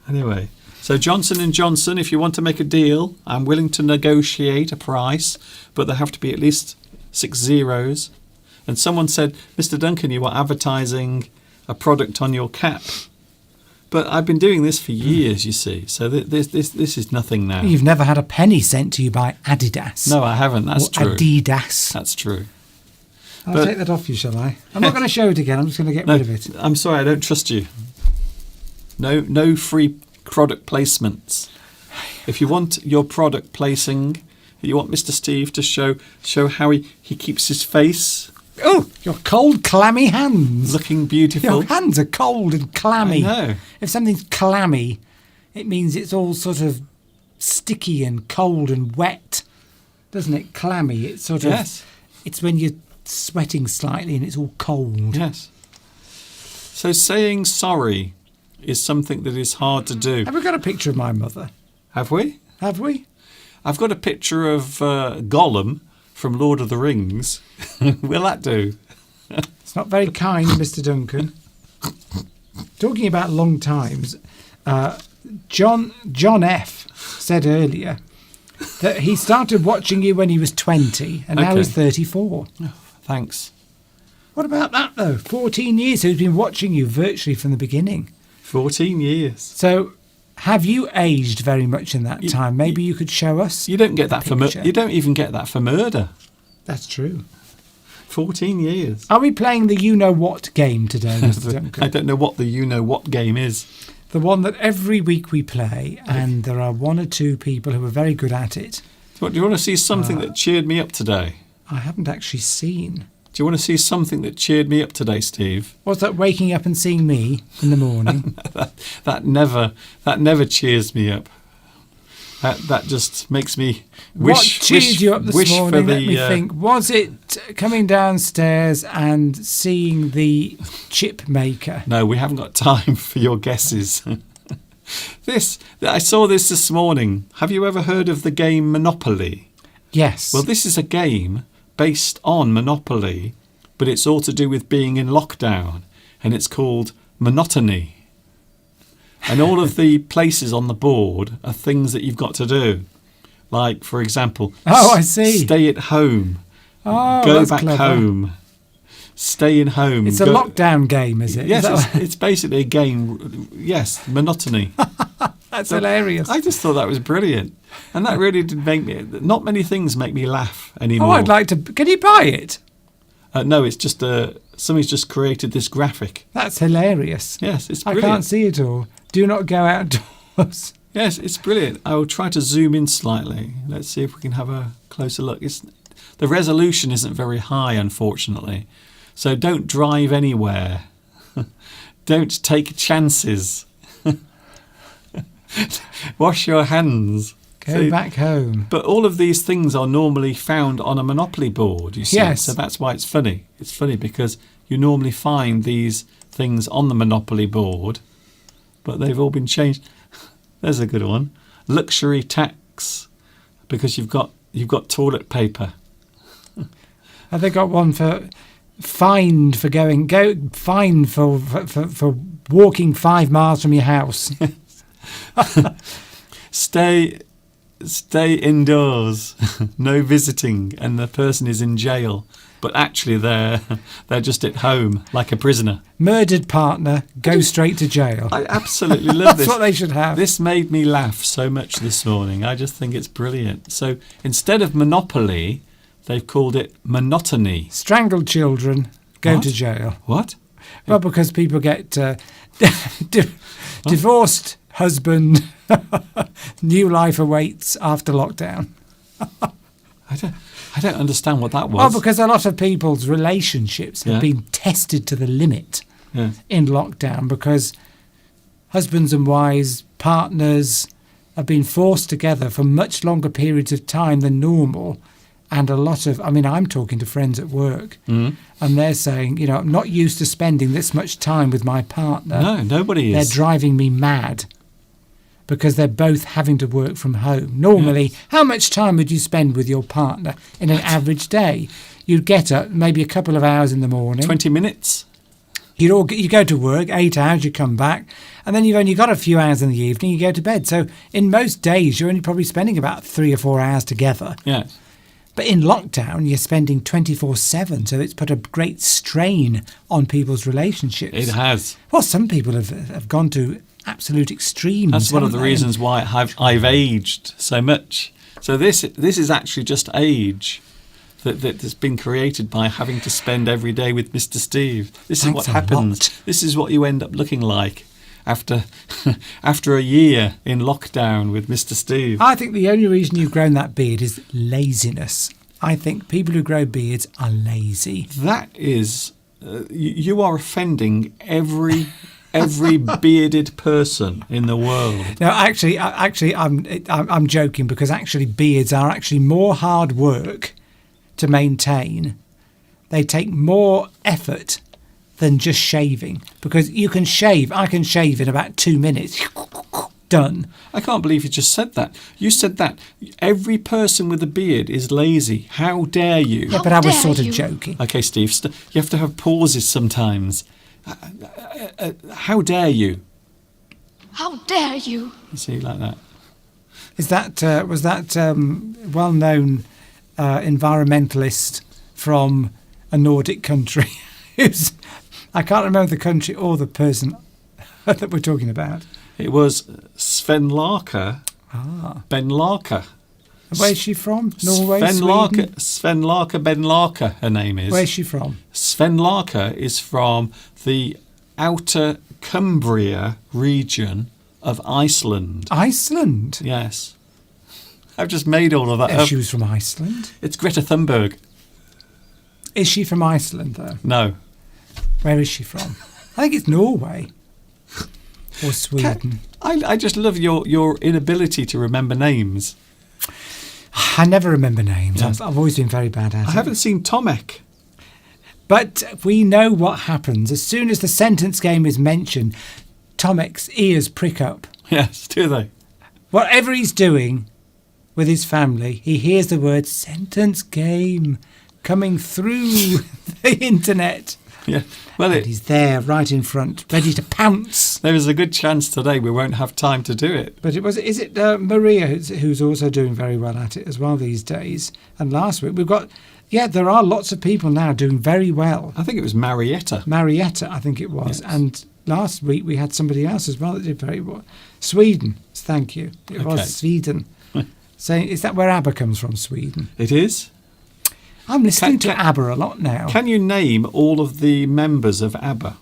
Anyway, so Johnson & Johnson, if you want to make a deal, I'm willing to negotiate a price, but there have to be at least 6 zeros. And someone said, Mr. Duncan, you were advertising a product on your cap. But I've been doing this for years, you see, so this is nothing now. You've never had a penny sent to you by Adidas. No, I haven't. That's or true. Adidas. That's true. I'll But- take that off you, shall I? I'm not going to show it again. I'm just going to get No, rid of it. I'm sorry, I don't trust you. No free product placements. If you want your product placing, you want Mr. Steve to show how he keeps his face Oh, your cold, clammy hands. looking beautiful. Your hands are cold and clammy. I know. If something's clammy, it means it's all sort of sticky and cold and wet, doesn't it? Clammy. It's sort of. Yes. It's when you're sweating slightly and it's all cold. Yes. So saying sorry is something that is hard to do. Have we got a picture of my mother? Have we? Have we? I've got a picture of Gollum from Lord of the Rings. Will that do? It's not very kind, Mr. Duncan. Talking about long times, John F. said earlier that he started watching you when he was 20 and now Okay. he's 34. Thanks. What about that, though? 14 years, so he's been watching you virtually from the beginning. 14 years. So have you aged very much in that time? Maybe you could show us? You don't get that for picture. you don't even get that for murder. That's true. 14 years. Are we playing the you-know-what game today, Mr. Duncan? I don't know what the you-know-what game is. The one that every week we play, and there are 1 or 2 people who are very good at it. Do you want to see something that cheered me up today? I haven't actually seen. Do you want to see something that cheered me up today, Steve? What's that, waking up and seeing me in the morning? That never cheers me up. That just makes me wish. What cheered you up this wish morning? For Let the, me think. Was it coming downstairs and seeing the chip maker? No, we haven't got time for your guesses. I saw this morning. Have you ever heard of the game Monopoly? Yes. Well, this is a game based on Monopoly, but it's all to do with being in lockdown, and it's called Monotony. And all of the places on the board are things that you've got to do. Like, for example, Oh, I see. Stay at home, Oh, go that's back clever. home, stay in home. It's a lockdown game, is it? Yes, Is that- it's basically a game. Yes, monotony. that's hilarious. I just thought that was brilliant. And that really did make me... Not many things make me laugh anymore. Oh, I'd like to... Can you buy it? No, it's just... somebody's just created this graphic. That's hilarious. Yes, it's I brilliant. can't see it all. Do not go outdoors. Yes, it's brilliant. I will try to zoom in slightly. Let's see if we can have a closer look. The resolution isn't very high, unfortunately. So don't drive anywhere. Don't take chances. Wash your hands. Go So- back home. But all of these things are normally found on a Monopoly board, you see. Yes. So that's why it's funny. It's funny because you normally find these things on the Monopoly board, but they've all been changed. There's a good one. Luxury tax, because you've got toilet paper. Have they got one for fined for fined for walking 5 miles from your house? Stay indoors. No visiting, and the person is in jail. But actually, they're just at home like a prisoner. Murdered partner, go straight to jail. I absolutely love That's this. what they should have. This made me laugh so much this morning. I just think it's brilliant. So instead of Monopoly, they've called it Monotony. Strangled children, go What? to jail. What? Well, because people get divorced husband, new life awaits after lockdown. I don't understand what that Well, was. because a lot of people's relationships have Yeah. been tested to the limit. Yeah. in lockdown because husbands and wives, partners have been forced together for much longer periods of time than normal. And a lot of, I mean, I'm talking to friends at work and they're saying, you know, I'm not used to spending this much time with my partner. No, nobody They're is. driving me mad because they're both having to work from home. Normally, how much time would you spend with your partner in an average day? You'd get up maybe a couple of hours in the morning. 20 minutes. You go to work, 8 hours, you come back, and then you've only got a few hours in the evening, you go to bed. So in most days, you're only probably spending about 3 or 4 hours together. Yes. But in lockdown, you're spending 24/7, so it's put a great strain on people's relationships. It has. Well, some people have gone to absolute extremes. That's one of the haven't they? reasons why I've aged so much. So this is actually just age that's been created by having to spend every day with Mr. Steve. This is Thanks what a happens. lot. This is what you end up looking like after after a year in lockdown with Mr. Steve. I think the only reason you've grown that beard is laziness. I think people who grow beards are lazy. That is, you are offending every bearded person in the world. No, actually, I'm joking because actually beards are actually more hard work to maintain. They take more effort than just shaving because you can shave. I can shave in about 2 minutes. Done. I can't believe you just said that. You said that every person with a beard is lazy. How dare you? Yeah, but I was dare sort of you. joking. Okay, Steve, you have to have pauses sometimes. How dare you? How dare you? See, like that. Is that was that well-known environmentalist from a Nordic country? Who's I can't remember the country or the person that we're talking about. It was Sven Larker. Ben Larker. Where's she from? Norway, Sven Sweden? Larker. Sven Larker. Ben Larker. Her name is. Where's she from? Sven Larker is from the outer Cumbria region of Iceland. Iceland. Yes. I've just made all of that up. She was from Iceland. It's Greta Thunberg. Is she from Iceland, though? No. Where is she from? I think it's Norway. Or Sweden. I just love your inability to remember names. I never remember names. Yeah. I've always been very bad at I it. haven't seen Tomek. But we know what happens. As soon as the sentence game is mentioned, Tomek's ears prick up. Yes, do they? Whatever he's doing with his family, he hears the word sentence game coming through the internet. Yeah. Well, And he's there right in front, ready to pounce. there is a good chance today we won't have time to do it. But is it Maria who's also doing very well at it as well these days? And last week we've got, there are lots of people now doing very well. I think it was Marietta. Marietta, I think it was. Yes. And last week we had somebody else as well that did very well. Sweden, thank you. It Okay. was Sweden. So is that where ABBA comes from, Sweden? It is. I'm listening Can- to ABBA a lot now. Can you name all of the members of ABBA?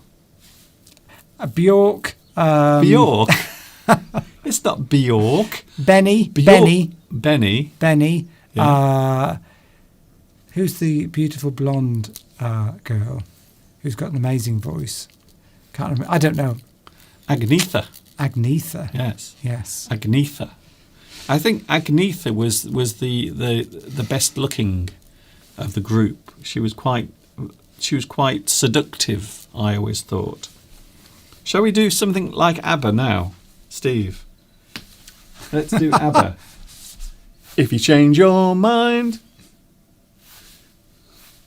Bjork. Bjork. It's not Bjork. Benny. Bjork. Benny. Benny. Yeah. Who's the beautiful blonde girl who's got an amazing voice? Can't remember. I don't know. Agnetha. Agnetha. Yes. Yes. Agnetha. I think Agnetha was the best looking of the group. She was quite seductive, I always thought. Shall we do something like ABBA now, Steve? Let's do ABBA. If you change your mind.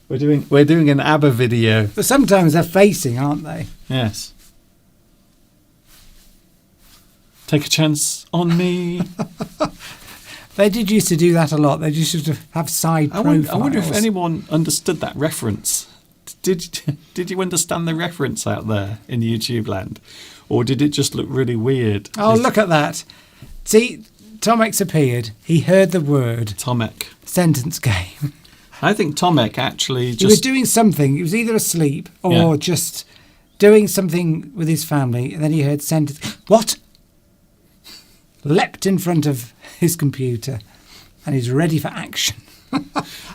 We're doing an ABBA video. But sometimes they're facing, aren't they? Yes. Take a chance on me. They did used to do that a lot. They just used to have side profiles. I wonder if anyone understood that reference. Did you understand the reference out there in YouTube land? Or did it just look really weird? Oh, look at that. See, Tomek's appeared. He heard the word Tomek. sentence game. I think Tomek actually He was just... doing something. He was either asleep or Yeah. just doing something with his family. And then he heard sentence. What? Leapt in front of his computer and he's ready for action.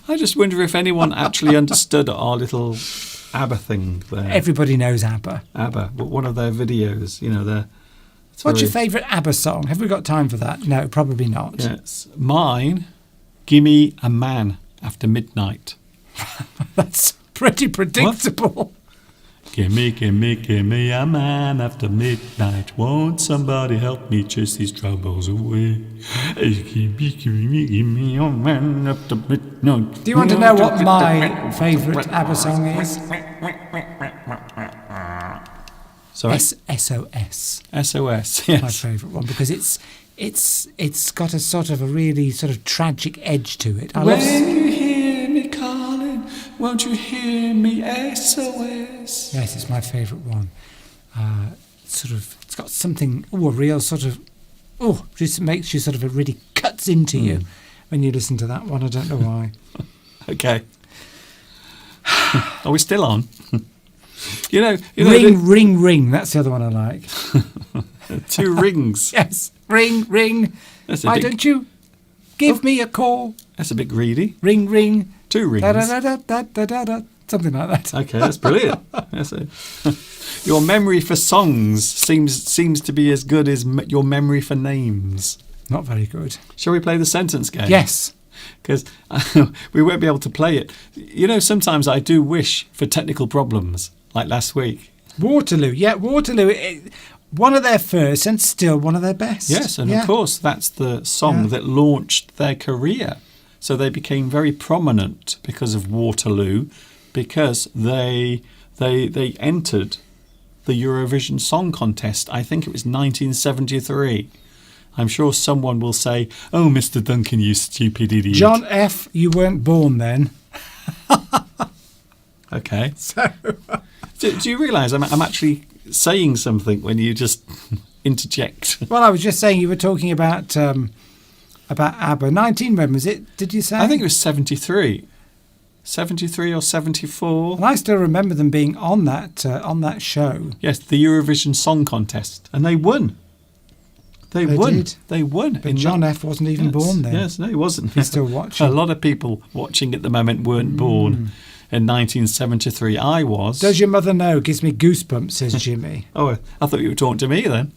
I just wonder if anyone actually understood our little ABBA thing there. Everybody knows ABBA. ABBA, but one of their videos, What's your favourite ABBA song? Have we got time for that? No, probably not. Yes. Mine, Gimme a Man After Midnight. That's pretty predictable. Gimme a man after midnight. Won't somebody help me chase these troubles away? Gimme a man after midnight. Do you want to know what my favourite ABBA song is? Sorry? SOS. SOS, My yes. favourite one because it's got a sort of a really sort of tragic edge to it. When you hear me calling, won't you hear me SOS? Yes, it's my favourite one. It's got something, a real sort of, just makes you sort of, it really cuts into you when you listen to that one. I don't know why. Okay. Are we still on? Ring, ring. That's the other one I like. 2 rings. Yes, ring. That's a Why bit- don't you give me a call? That's a bit greedy. Ring, ring. 2 rings. Da da da da da da da. Something like that. Okay, that's brilliant. Your memory for songs seems to be as good as your memory for names. Not very good. Shall we play the sentence game? Yes. Because we won't be able to play it. Sometimes I do wish for technical problems, like last week. Waterloo. Yeah, Waterloo. One of their first and still one of their best. Yes, and of course that's the song that launched their career. So they became very prominent because of Waterloo, because they entered the Eurovision Song Contest. I think it was 1973. I'm sure someone will say, "Oh, Mr. Duncan, you stupid idiot." John F., you weren't born then. Okay. So Do you realise I'm actually saying something when you just interject? well, I was just saying you were talking about ABBA. 19, when was it? Did you say? I think it was 73. 73 or 74. And I still remember them being on that show. Yes, the Eurovision Song Contest. And they won. They won. did. They won. But John F. wasn't even born then. Yes, no, he wasn't. He's still watching. A lot of people watching at the moment weren't born in 1973. I was. Does your mother know? Gives me goosebumps, says Jimmy. Oh, I thought you were talking to me then.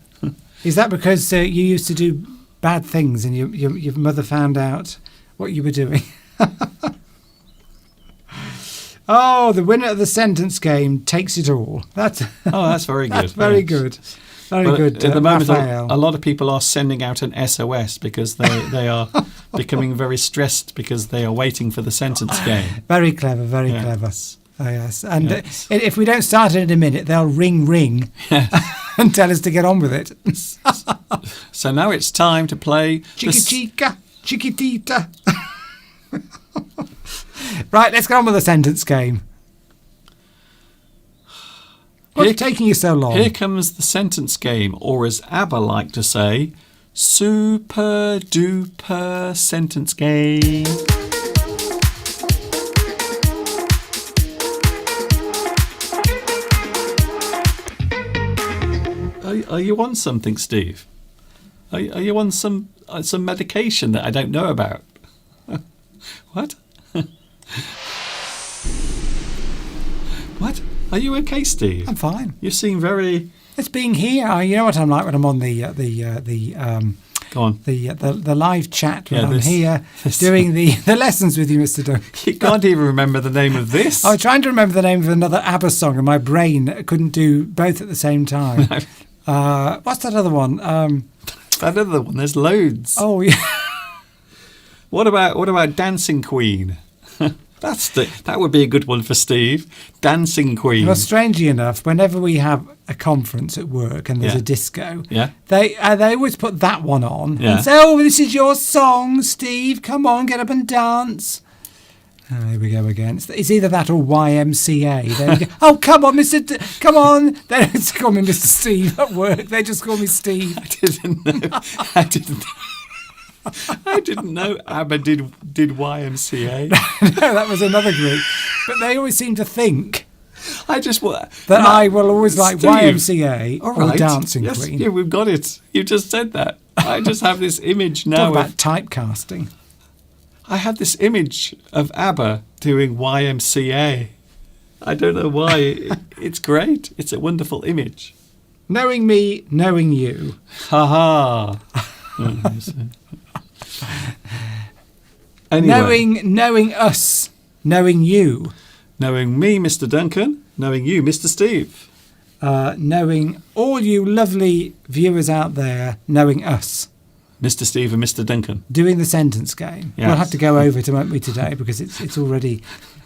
Is that because you used to do bad things and your mother found out what you were doing? Oh, the winner of the sentence game takes it all. That's very good. that's very yes. good. Very But good. at the moment, Raphael. a lot of people are sending out an SOS because they are becoming very stressed because they are waiting for the sentence game. Very clever, very Yes. clever. Oh, yes. And Yes. if we don't start it in a minute, they'll ring and tell us to get on with it. So now it's time to play. Chica, chiquitita. Right, let's get on with the sentence game. What's taking you so long? Here comes the sentence game, or as ABBA like to say, super duper sentence game. Are you on something, Steve? Are you on some medication that I don't know about? What? What? Are you okay, Steve? I'm fine. You seem very. It's being here. You know what I'm like when I'm on the Go on. the live chat when Yeah, I'm here doing the lessons with you, Mr. Dunn. You can't even remember the name of this. I was trying to remember the name of another ABBA song, and my brain couldn't do both at the same time. What's that other one? That other one. There's loads. Oh yeah. What about Dancing Queen? That would be a good one for Steve. Dancing Queen. Well, strangely enough, whenever we have a conference at work and there's Yeah. a disco, Yeah. they always put that one on Yeah. and say, "Oh, this is your song, Steve. Come on, get up and dance." Oh, here we go again. It's either that or YMCA. They go, "Oh, come on, come on." They don't call me Mr. Steve at work. They just call me Steve. I didn't know. I didn't know ABBA did YMCA. No, that was another group. But they always seem to think I just want that I will always like Steve, YMCA all or right. Dancing Yes, Queen. Yeah, we've got it. You just said that. I just have this image Talk now. about typecasting. I have this image of ABBA doing YMCA. I don't know why. It's great. It's a wonderful image. Knowing me, knowing you. Ha ha. Anyway, Knowing us, knowing you. knowing me, Mr. Duncan, knowing you, Mr. Steve. Knowing all you lovely viewers out there, knowing us. Mr. Steve and Mr. Duncan. Doing the sentence game. Yes. We'll have to go over it, won't we, today, because it's already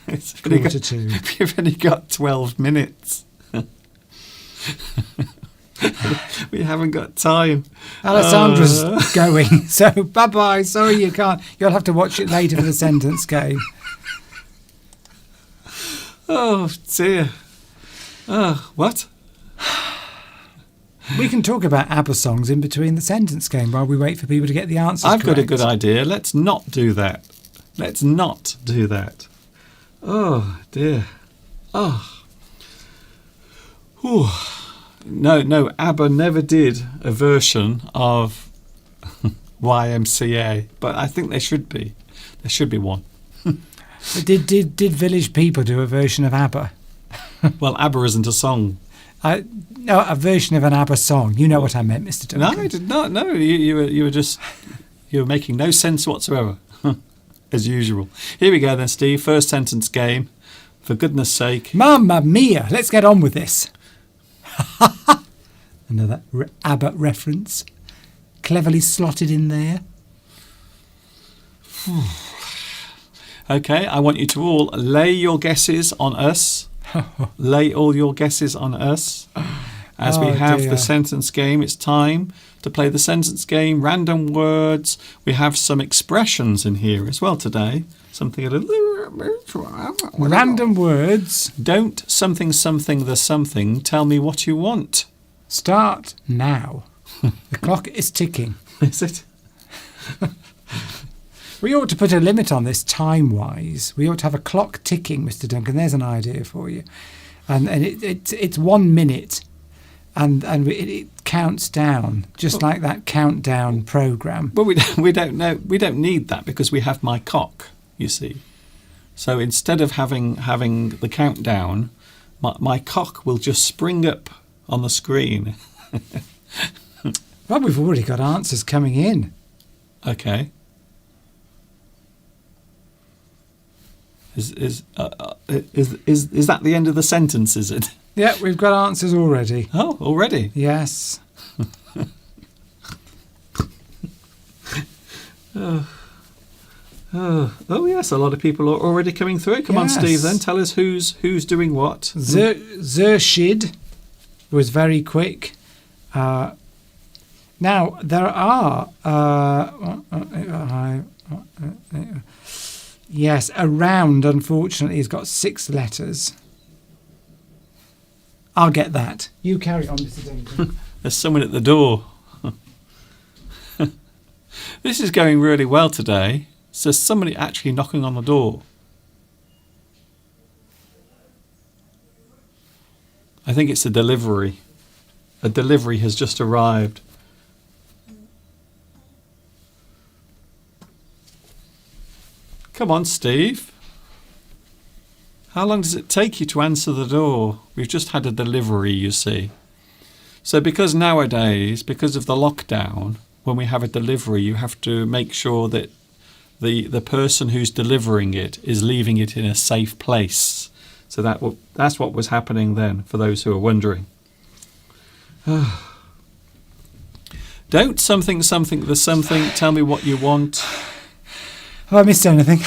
It's only quarter got, to. we've only got 12 minutes. We haven't got time. Alessandra's going, so bye-bye. Sorry you can't. You'll have to watch it later for the sentence game. Oh, dear. What? We can talk about ABBA songs in between the sentence game while we wait for people to get the answers I've got a correct. good idea. Let's not do that. Let's not do that. Oh, dear. Oh. Whew. No, ABBA never did a version of YMCA, but I think there should be. There should be one. But did Village People do a version of ABBA? Well, ABBA isn't a song. No, a version of an ABBA song. You know what I meant, Mr. No, Duncan. I did not. No, you were making no sense whatsoever, as usual. Here we go then, Steve. First sentence game. For goodness sake. Mamma mia! Let's get on with this. Another ABBA reference, cleverly slotted in there. Okay, I want you to all lay your guesses on us. Lay all your guesses on us. As we Oh, have dear. the sentence game, it's time to play the sentence game. Random words. We have some expressions in here as well today. Something a little... Random words. Don't something the something tell me what you want. Start now. The clock is ticking. Is it? We ought to put a limit on this time-wise. We ought to have a clock ticking, Mr. Duncan. There's an idea for you. And it's 1 minute, and it counts down, just like that countdown program. But we don't know. We don't need that because we have my cock, you see. So instead of having the countdown, my cock will just spring up on the screen. Well, we've already got answers coming in. Okay. Is that the end of the sentence? Is it? Yeah, we've got answers already. Oh, already. Yes. Oh yes, a lot of people are already coming through. Come on, Yes. Steve. Then tell us who's doing what. Zershid was very quick. Now there are yes, around unfortunately has got 6 letters. I'll get that. You carry on, Mr. Duncan. There's someone at the door. This is going really well today. So there's somebody actually knocking on the door. I think it's a delivery. A delivery has just arrived. Come on, Steve. How long does it take you to answer the door? We've just had a delivery, you see. So because nowadays, because of the lockdown, when we have a delivery, you have to make sure that the person who's delivering it is leaving it in a safe place. So that's what was happening then, for those who are wondering. Don't something the something tell me what you want. Have I missed anything?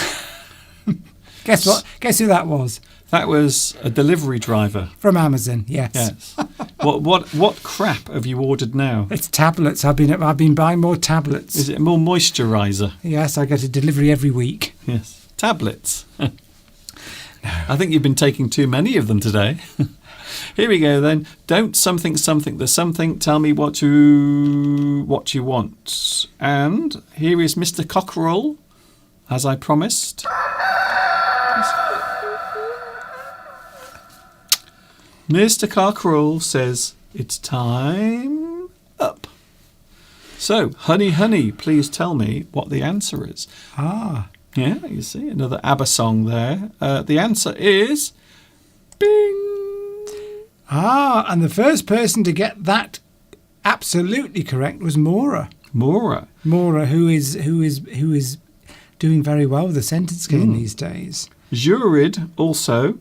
Guess what? Guess who that was? That was a delivery driver. From Amazon. Yes. Yes. What crap have you ordered now? It's tablets. I've been buying more tablets. Is it more moisturiser? Yes, I get a delivery every week. Yes. Tablets. I think you've been taking too many of them today. Here we go then. Don't something the something tell me what you want. And here is Mr. Cockerell, as I promised. Mr. Cockerell says it's time up. So, honey, please tell me what the answer is. Ah. Yeah, you see, another ABBA song there. The answer is Bing. Ah, and the first person to get that absolutely correct was Maura. Maura. Maura, who is doing very well with the sentence game these days. Jurid also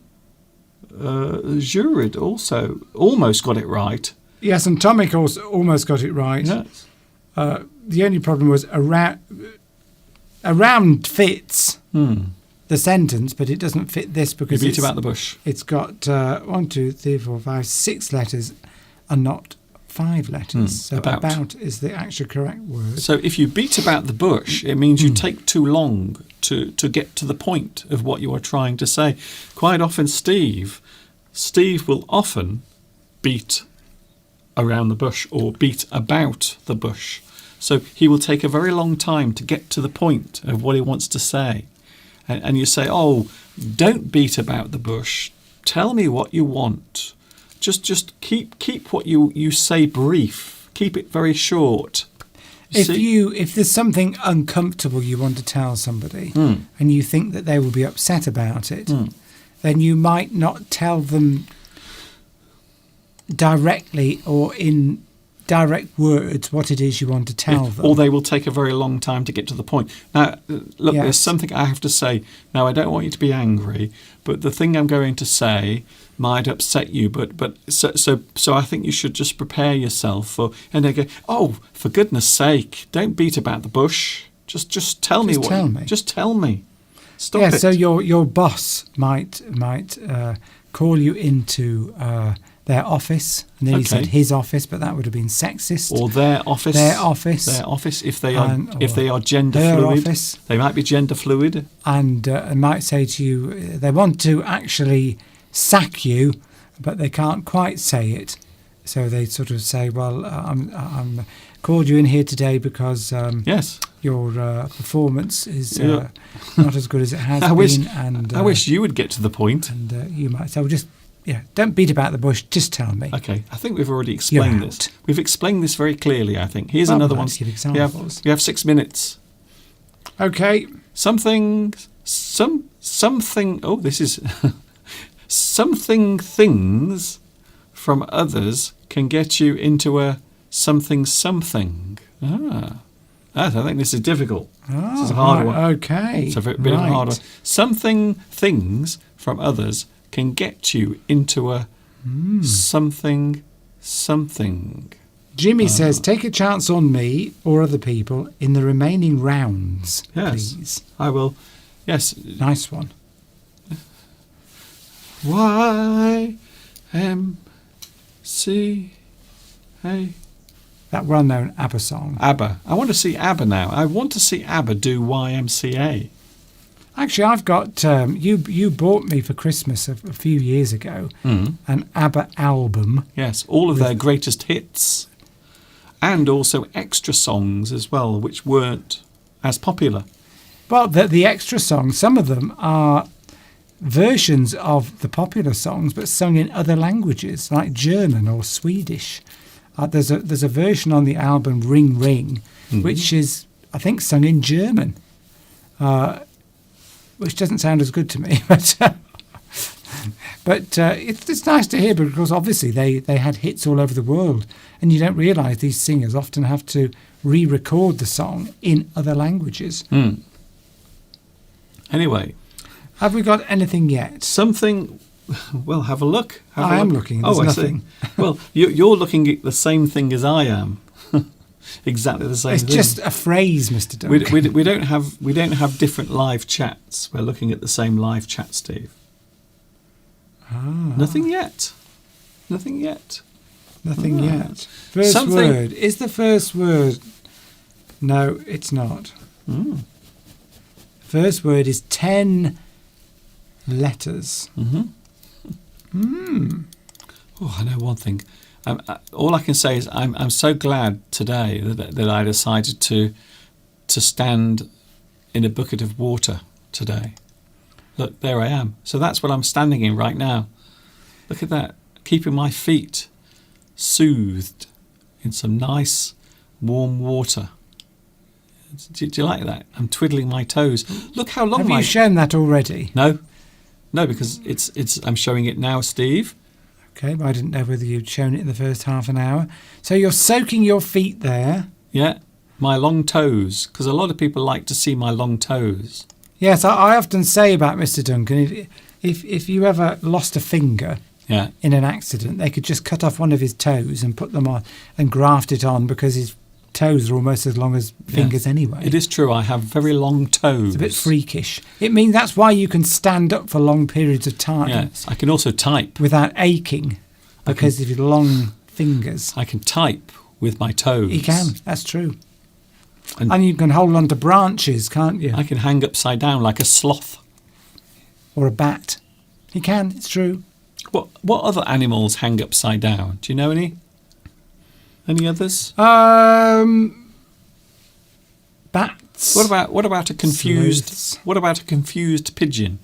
almost got it right. Yes, and Tomic also almost got it right. Yes. The only problem was around fits the sentence, but it doesn't fit this You because beat about the bush. it's got 1, 2, 3, 4, 5, 6 letters and not 5 letters. So about. about is the actual correct word. So if you beat about the bush, it means you take too long to get to the point of what you are trying to say. Quite often, Steve will often beat around the bush or beat about the bush. So he will take a very long time to get to the point of what he wants to say. And you say, oh, don't beat about the bush. Tell me what you want. Just keep what you say brief. Keep it very short. If there's something uncomfortable you want to tell somebody and you think that they will be upset about it, then you might not tell them directly or in direct words what it is you want to tell them. Or they will take a very long time to get to the point. Now, look, Yes. there's something I have to say. Now, I don't want you to be angry, but the thing I'm going to say might upset you. But so I think you should just prepare yourself for. And they go, oh, for goodness sake, don't beat about the bush. Just tell me Just what. tell me. Just tell me. Stop Yeah, it. so your boss might call you into their office. And then he Okay. said his office, but that would have been sexist. Or their office. Their office. Their office. If they or are gender her fluid, office. they might be gender fluid. And might say to you, they want to actually sack you, but they can't quite say it. So they sort of say, well, I'm called you in here today because Yes. your performance is Yeah. not as good as it has I been. wish. And I wish you would get to the point. And you might say, well, just don't beat about the bush. Just tell me. Okay, I think we've already explained You're this. out. We've explained this very clearly, I think. Here's Well, another one. let's give We examples. have 6 minutes. Okay. Something. Oh, this is something. Things from others can get you into a something. I think this is difficult. This is a hard one. Okay. It's a bit of a hard one. Something. Things from others can get you into a something. Jimmy says, take a chance on me or other people in the remaining rounds, Yes. please. I will. Yes. Nice one. YMCA. That well-known ABBA song. ABBA. I want to see ABBA now. I want to see ABBA do YMCA. Actually, I've got you bought me for Christmas a few years ago an ABBA album. Yes, all of their greatest hits, and also extra songs as well, which weren't as popular. Well, the extra songs, some of them are versions of the popular songs, but sung in other languages, like German or Swedish. There's a version on the album Ring Ring, which is, I think, sung in German, which doesn't sound as good to me, but it's nice to hear because obviously they had hits all over the world, and you don't realise these singers often have to re-record the song in other languages. Anyway, Have we got anything yet? something. Well, have a look. I am looking. There's I nothing. see. Well, you're looking at the same thing as I am. Exactly the same It's thing. just a phrase, Mr. Duncan. We don't have different live chats. We're looking at the same live chat, Steve. Nothing yet. Nothing yet. Nothing yet. First Something- word. Is the first word? No, it's not. First word is 10 letters. Oh, I know one thing. All I can say is I'm so glad today that I decided to stand in a bucket of water today. Look, there I am. So that's what I'm standing in right now. Look at that. Keeping my feet soothed in some nice warm water. Do you like that? I'm twiddling my toes. Look how long Have my... you shown that already? No. No, because it's. I'm showing it now, Steve. Okay, but I didn't know whether you'd shown it in the first half an hour. So you're soaking your feet there. Yeah, my long toes, because a lot of people like to see my long toes. Yes, I often say about Mr. Duncan, if you ever lost a finger Yeah, in an accident, they could just cut off one of his toes and put them on and graft it on because his toes are almost as long as fingers anyway. it is true. I have very long toes. It's a bit freakish. It means that's why you can stand up for long periods of time Yes, I can also type. without aching because of your long fingers. I can type with my toes. You can, that's true. And- And you can hold on to branches, can't you? I can hang upside down like a sloth. Or a bat. You can, it's true. What other animals hang upside down? Do you know any? Any others? Bats. What about a confused? Sleuths. What about a confused pigeon?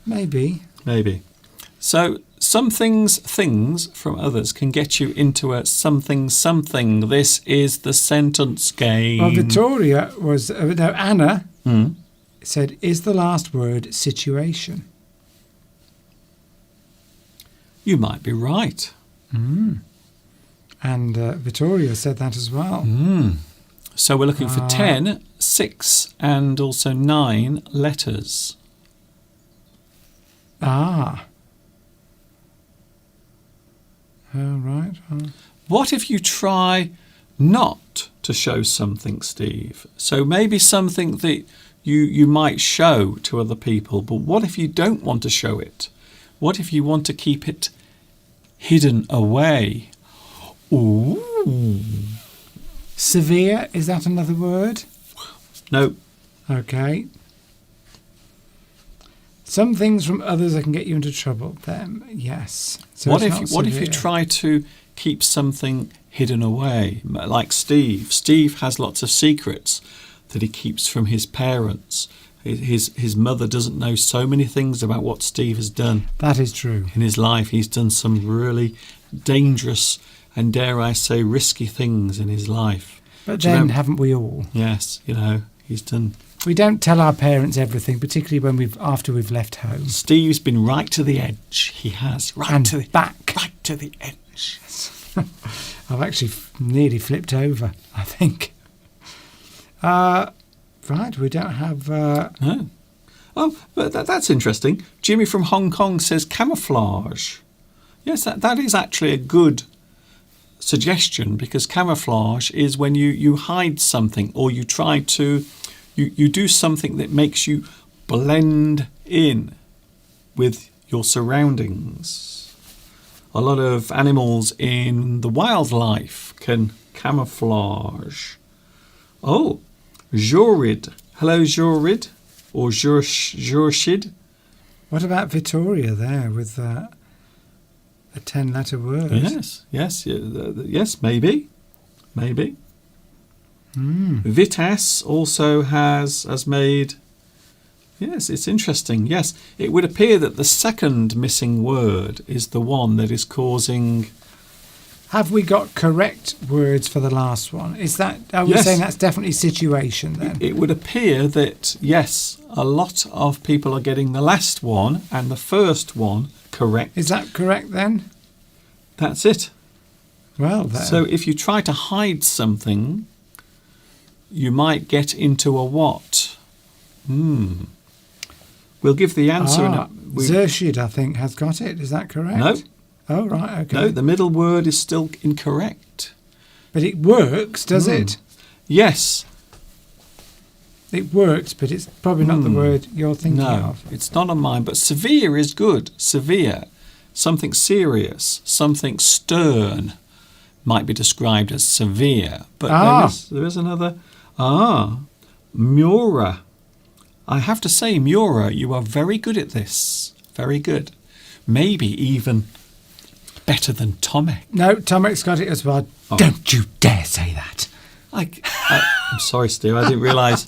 Maybe. Maybe. So some things from others can get you into a something. This is the sentence game. Well, Victoria was... no, Anna Hmm. said, is the last word situation? You might be right. And Victoria said that as well. So we're looking for 10, 6 and also 9 letters. Ah. Oh, right. Oh. What if you try not to show something, Steve? So maybe something that you might show to other people, but what if you don't want to show it? What if you want to keep it hidden away? Ooh. Severe, is that another word? No. Okay. Some things from others that can get you into trouble. Them, yes. So What it's if not what if you severe. try to keep something hidden away, like Steve? Steve has lots of secrets that he keeps from his parents. His mother doesn't know so many things about what Steve has done That is true. in his life. He's done some really dangerous and, dare I say, risky things in his life. But Do you then, remember- haven't we all? Yes, he's done. We don't tell our parents everything, particularly when after we've left home. Steve's been right to the edge. He has right And to the back. right to the edge. I've actually nearly flipped over, I think. Right, we don't have... No. Oh, but that's interesting. Jimmy from Hong Kong says camouflage. Yes, that is actually a good suggestion, because camouflage is when you hide something, or you try to... You do something that makes you blend in with your surroundings. A lot of animals in the wildlife can camouflage. Oh, Jorid. Hello, Jorid. Or Jorshid. What about Victoria there with a 10-letter word? Yes, maybe. Vitas also has made... Yes, it's interesting. Yes, it would appear that the second missing word is the one that is causing... Have we got correct words for the last one? Are we Yes. saying that's definitely situation then? It would appear that, yes, a lot of people are getting the last one and the first one correct. Is that correct then? That's it. Well, then. So if you try to hide something, you might get into a what? We'll give the answer. Zershid, I think, has got it. Is that correct? No. Oh, right, okay. No, the middle word is still incorrect. But it works, does it? Yes. It works, but it's probably not the word you're thinking No, of. it's not on mine. But severe is good. Severe. Something serious, something stern might be described as severe. But there is another. Mura. I have to say, Mura, you are very good at this. Very good. Maybe even better than Tomek. No, Tomek's got it as well. Oh. Don't you dare say that. I'm sorry, Steve. I didn't realise.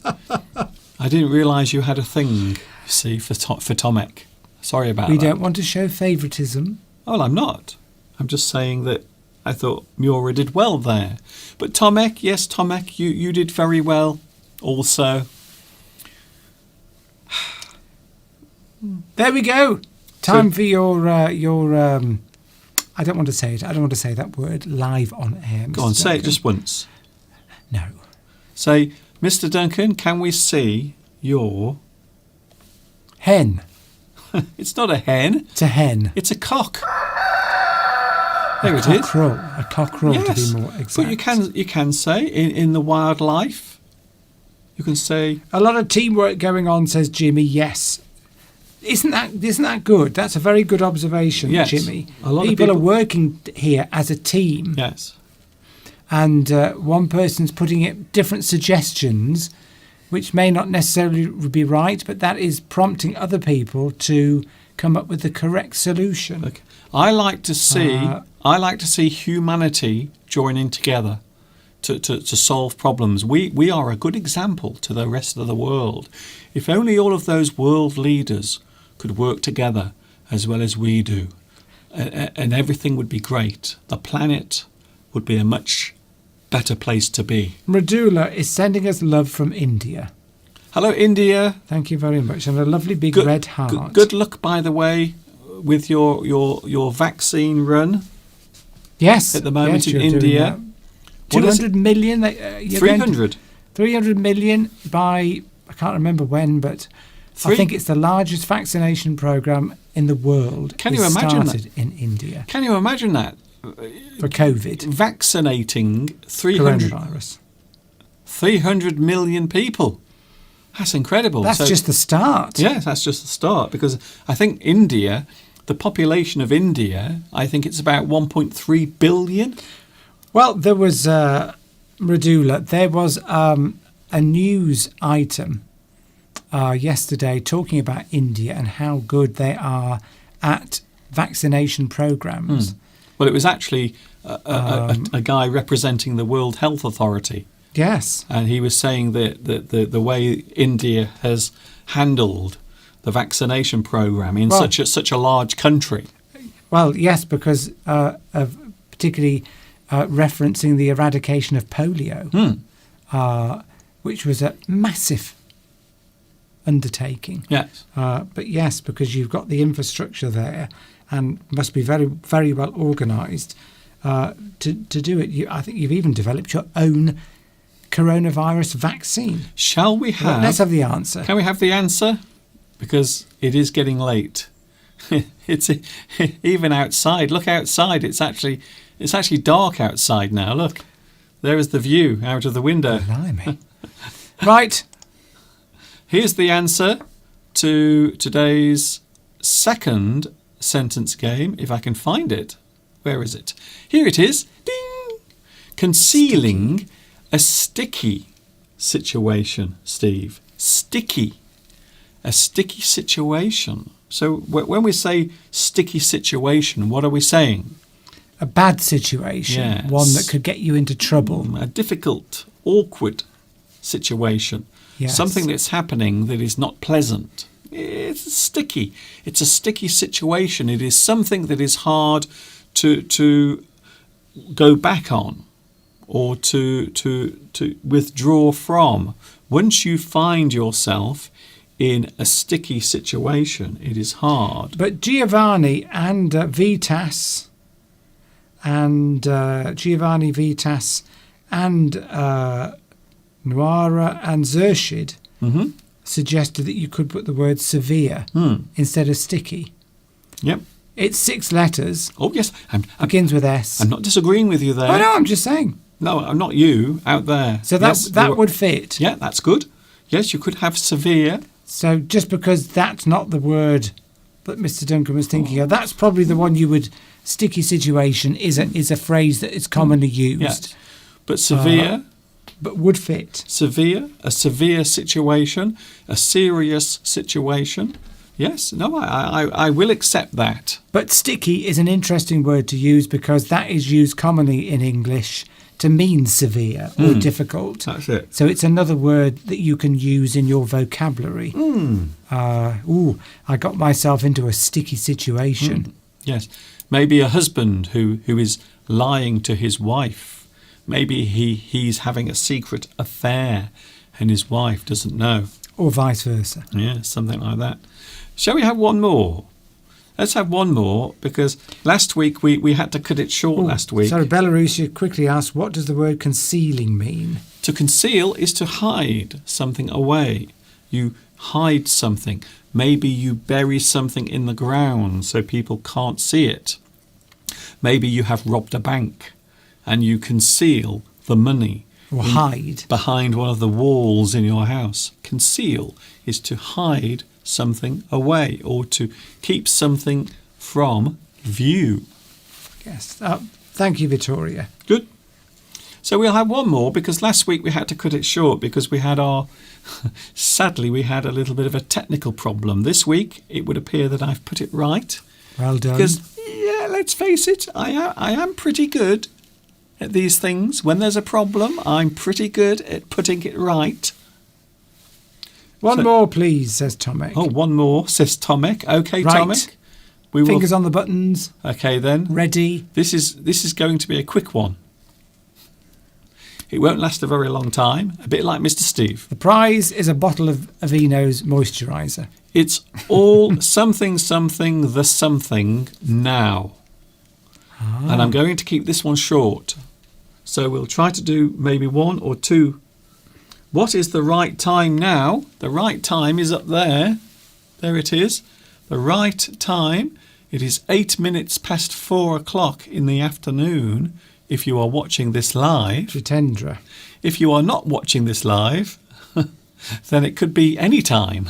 I didn't realise you had a thing. You see, for Tomek. Sorry about that. We don't want to show favouritism. Oh, well, I'm not. I'm just saying that I thought Mura did well there. But Tomek, yes, Tomek, you did very well also. There we go. Time for your I don't want to say it. I don't want to say that word live on air. Go on, Mr. say it Duncan. just once. No. Say, Mr. Duncan, can we see your... Hen. It's not a hen, It's a hen. it's a cock. There it is. Cockerel. A cockerel, Yes, to be more exact. but you can say in the wildlife, you can say... A lot of teamwork going on, says Jimmy. Yes. Isn't that good? That's a very good observation, Yes. Jimmy. A lot of people are people- working here as a team, Yes. and one person's putting it different suggestions, which may not necessarily be right, but that is prompting other people to come up with the correct solution. Look, I like to see humanity joining together to solve problems. We are a good example to the rest of the world. If only all of those world leaders could work together as well as we do, and everything would be great. The planet would be a much better place to be. Radula is sending us love from India. Hello, India. Thank you very much, and a lovely big red heart. Good luck, by the way, with your vaccine run Yes, at the moment yes, in you're doing India. that. What is 200 million. You're going to- 300. 300 million by, I can't remember when, but I think it's the largest vaccination program in the world. Can you It imagine started in India Can you imagine that? for COVID, Vaccinating 300 coronavirus. 300 million people. That's incredible. That's So- just the start. Yes, that's just the start, because I think India, the population of India, I think it's about 1.3 billion. Well, there was Radula. There was a news item yesterday talking about India and how good they are at vaccination programs. Well, it was actually a guy representing the World Health Authority, Yes. and he was saying that the way India has handled the vaccination program in Well- such a large country. Well, yes, because of particularly referencing the eradication of polio, which was a massive undertaking. Yes. But yes, because you've got the infrastructure there and must be very, very well organised to do it. I think you've even developed your own coronavirus vaccine. Shall we have... Let's have the answer. Can we have the answer? Because it is getting late. It's even outside. Look outside. It's actually dark outside now. Look, there is the view out of the window. Blimey. Right. Here's the answer to today's second sentence game, if I can find it. Where is it? Here it is. Ding! Concealing a sticky situation, Steve. Sticky. A sticky situation. So when we say sticky situation, what are we saying? A bad situation, Yes. one that could get you into trouble. A difficult, awkward situation. Yes. Something that's happening that is not pleasant. It's sticky. It's a sticky situation. It is something that is hard to go back on or to withdraw from. Once you find yourself in a sticky situation, it is hard. But Giovanni and Vitas and Noara and Zershid suggested that you could put the word severe instead of sticky. Yep. It's 6 letters, Oh, yes. begins with S. I'm not disagreeing with you there. Oh, no, I'm just saying. No, I'm not you out there. So Yes, that you're- would fit. Yeah, that's good. Yes, you could have severe. So just because that's not the word that Mr. Duncan was thinking of, that's probably the one you would... Sticky situation is a phrase that is commonly used, Yes. But severe, but would fit. a severe situation, a serious situation. Yes, no, I will accept that. But sticky is an interesting word to use because that is used commonly in English to mean severe or difficult. That's it. So it's another word that you can use in your vocabulary. I got myself into a sticky situation. Yes. Maybe a husband who is lying to his wife. Maybe he's having a secret affair and his wife doesn't know. Or vice versa. Yeah, something like that. Shall we have one more? Let's have one more, because last week we had to cut it short last week. Sorry, Belarusia quickly asked, what does the word concealing mean? To conceal is to hide something away. You hide something. Maybe you bury something in the ground so people can't see it. Maybe you have robbed a bank and you conceal the money. Or hide. Behind one of the walls in your house. Conceal is to hide something away or to keep something from view. Yes. Thank you, Vittoria. Good. So we'll have one more, because last week we had to cut it short because we had sadly we had a little bit of a technical problem. This week it would appear that I've put it right. Well done. Because, yeah, let's face it, I am pretty good at these things. When there's a problem, I'm pretty good at putting it right. One more, please, says Tomek. Oh, one more, says Tomek. Okay, right. Tomek. We Fingers on the buttons. Okay, then. Ready. This is going to be a quick one. It won't last a very long time, a bit like Mr. Steve. The prize is a bottle of Aveeno's moisturiser. It's all something the something now. And I'm going to keep this one short. So we'll try to do maybe one or two. What is the right time now? The right time is up there. There it is. The right time. It is 8 minutes past 4 o'clock in the afternoon if you are watching this live. Jitendra. If you are not watching this live, then it could be any time.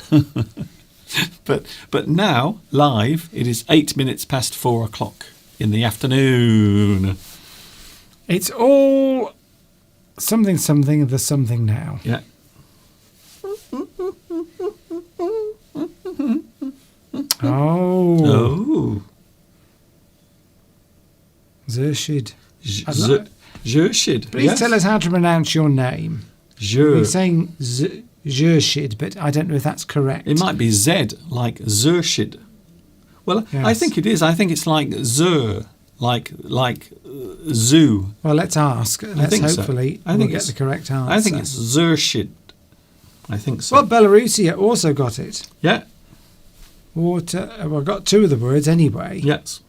But now, live, it is 8 minutes past 4 o'clock in the afternoon. It's all something the something now. Yeah. Oh. Zershid. Zershid. Please Yes. tell us how to pronounce your name. We're saying Zershid, but I don't know if that's correct. It might be Z, like Zershid. Well, Yes. I think it is. I think it's like Zer, like zoo. Well, let's ask. Let's think so. hopefully I think we'll get it's- the correct answer. I think it's Zershid. I think so. Well, Belarusia also got it. Yeah. Water. Well, I got two of the words anyway. Yes.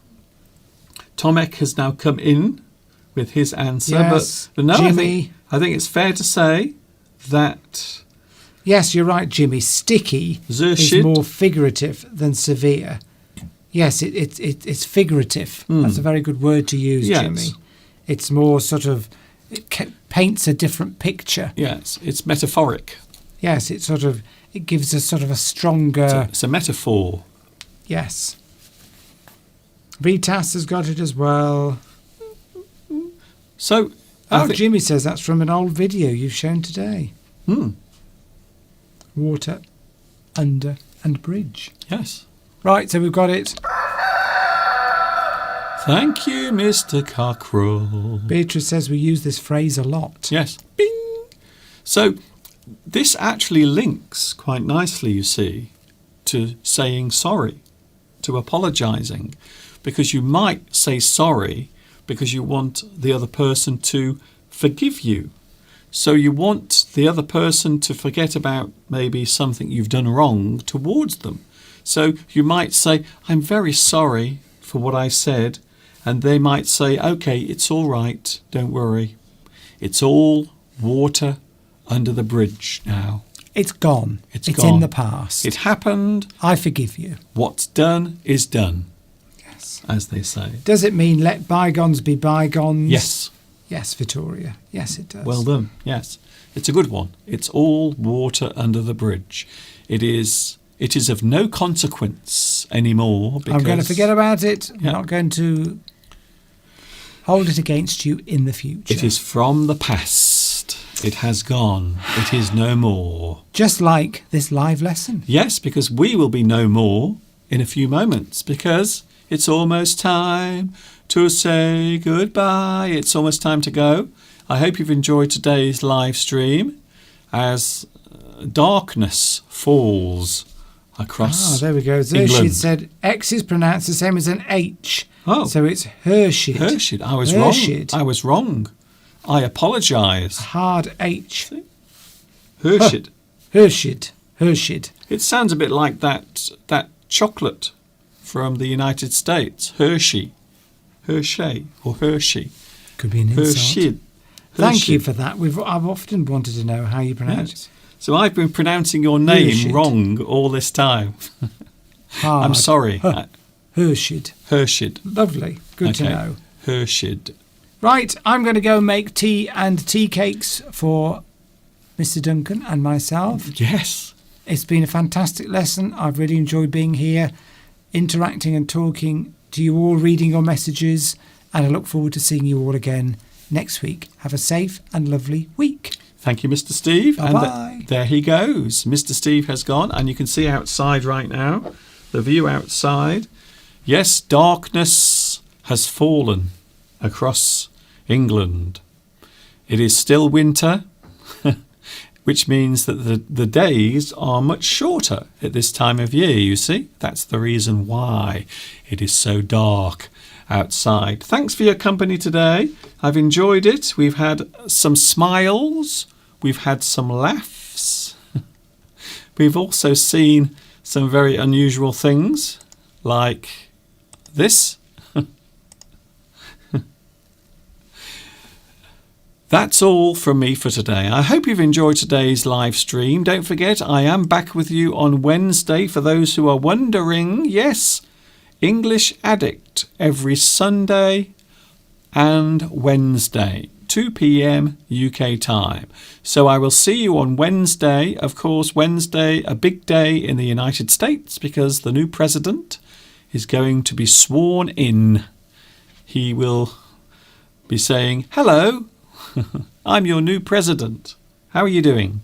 Tomek has now come in with his answer, Yes, but no, Jimmy. I think it's fair to say that Yes, you're right, Jimmy. Sticky Zershid. is more figurative than severe. Yes, it's figurative. That's a very good word to use, Yes. Jimmy. It's more sort of, paints a different picture. yes, it's metaphoric. Yes, it gives us sort of a stronger, It's a metaphor. yes. Vitas has got it as well. So, Oh, Jimmy says that's from an old video you've shown today. Water, under and bridge. yes. Right, so we've got it. Thank you, Mr. Cockrell. Beatrice says we use this phrase a lot. Yes. Bing. So, this actually links quite nicely, you see, to saying sorry, to apologising, because you might say sorry because you want the other person to forgive you. So you want the other person to forget about maybe something you've done wrong towards them. So you might say, I'm very sorry for what I said. And they might say, OK, it's all right. Don't worry. It's all water under the bridge now. It's gone. It's in gone. the past. It happened. I forgive you. What's done is done, Yes. as they say. Does it mean let bygones be bygones? Yes. Yes, Vittoria. Yes, it does. Well done. Yes. It's a good one. It's all water under the bridge. It is of no consequence anymore. Because I'm going to forget about it. Yeah. I'm not going to hold it against you in the future. it is from the past. It has gone. It is no more. Just like this live lesson. Yes, because we will be no more in a few moments, because it's almost time to say goodbye. It's almost time to go. I hope you've enjoyed today's live stream as darkness falls across There we go. England. Zershid said X is pronounced the same as an H. Oh. So it's Hershid. Hershid. I was Hershid. wrong. I was wrong. I apologise. Hard H. Hershid. Hershid. Hershid. It sounds a bit like that chocolate from the United States. Hershey. Hershey or Hershey. Could be an insult. Hershey. Thank you for that. I've often wanted to know how you pronounce it. Yes. So I've been pronouncing your name Hershey. wrong all this time. Hard. I'm sorry. Hershey. Hershey. Lovely. Good to know. Hershey. Right, I'm going to go make tea and tea cakes for Mr. Duncan and myself. Yes. It's been a fantastic lesson. I've really enjoyed being here, interacting and talking to you all, reading your messages, and I look forward to seeing you all again next week. Have a safe and lovely week. Thank you, Mr. Steve. Bye-bye. And there he goes. Mr. Steve has gone, and you can see outside right now, the view outside. Yes, darkness has fallen across England. It is still winter, which means that the days are much shorter at this time of year, you see. That's the reason why it is so dark outside. Thanks for your company today. I've enjoyed it. We've had some smiles. We've had some laughs. We've also seen some very unusual things, like this. That's all from me for today. I hope you've enjoyed today's live stream. Don't forget, I am back with you on Wednesday for those who are wondering. Yes, English Addict every Sunday and Wednesday, 2 p.m. UK time. So I will see you on Wednesday. Of course, Wednesday, a big day in the United States because the new president is going to be sworn in. He will be saying, "Hello, I'm your new president. How are you doing?"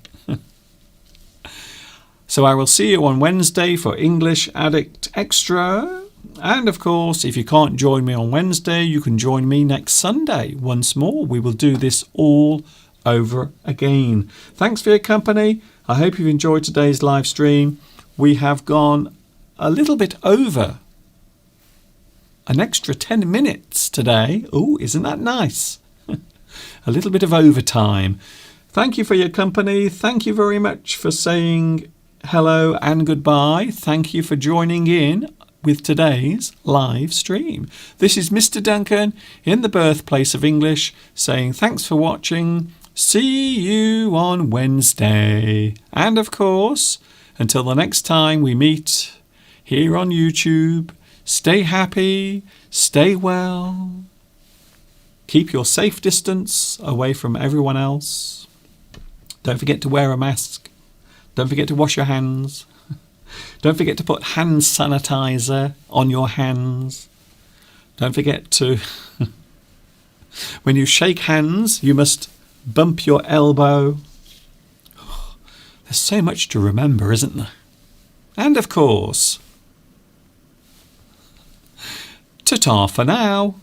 So I will see you on Wednesday for English Addict Extra. And of course, if you can't join me on Wednesday, you can join me next Sunday. Once more, we will do this all over again. Thanks for your company. I hope you've enjoyed today's live stream. We have gone a little bit over an extra 10 minutes today. Oh, isn't that nice? A little bit of overtime. Thank you for your company. Thank you very much for saying hello and goodbye. Thank you for joining in with today's live stream. This is Mr. Duncan in the birthplace of English saying thanks for watching. See you on Wednesday. And of course, until the next time we meet here on YouTube, stay happy, stay well. Keep your safe distance away from everyone else. Don't forget to wear a mask. Don't forget to wash your hands. Don't forget to put hand sanitizer on your hands. Don't forget to, when you shake hands, you must bump your elbow. There's so much to remember, isn't there? And of course, ta-ta for now.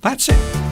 That's it.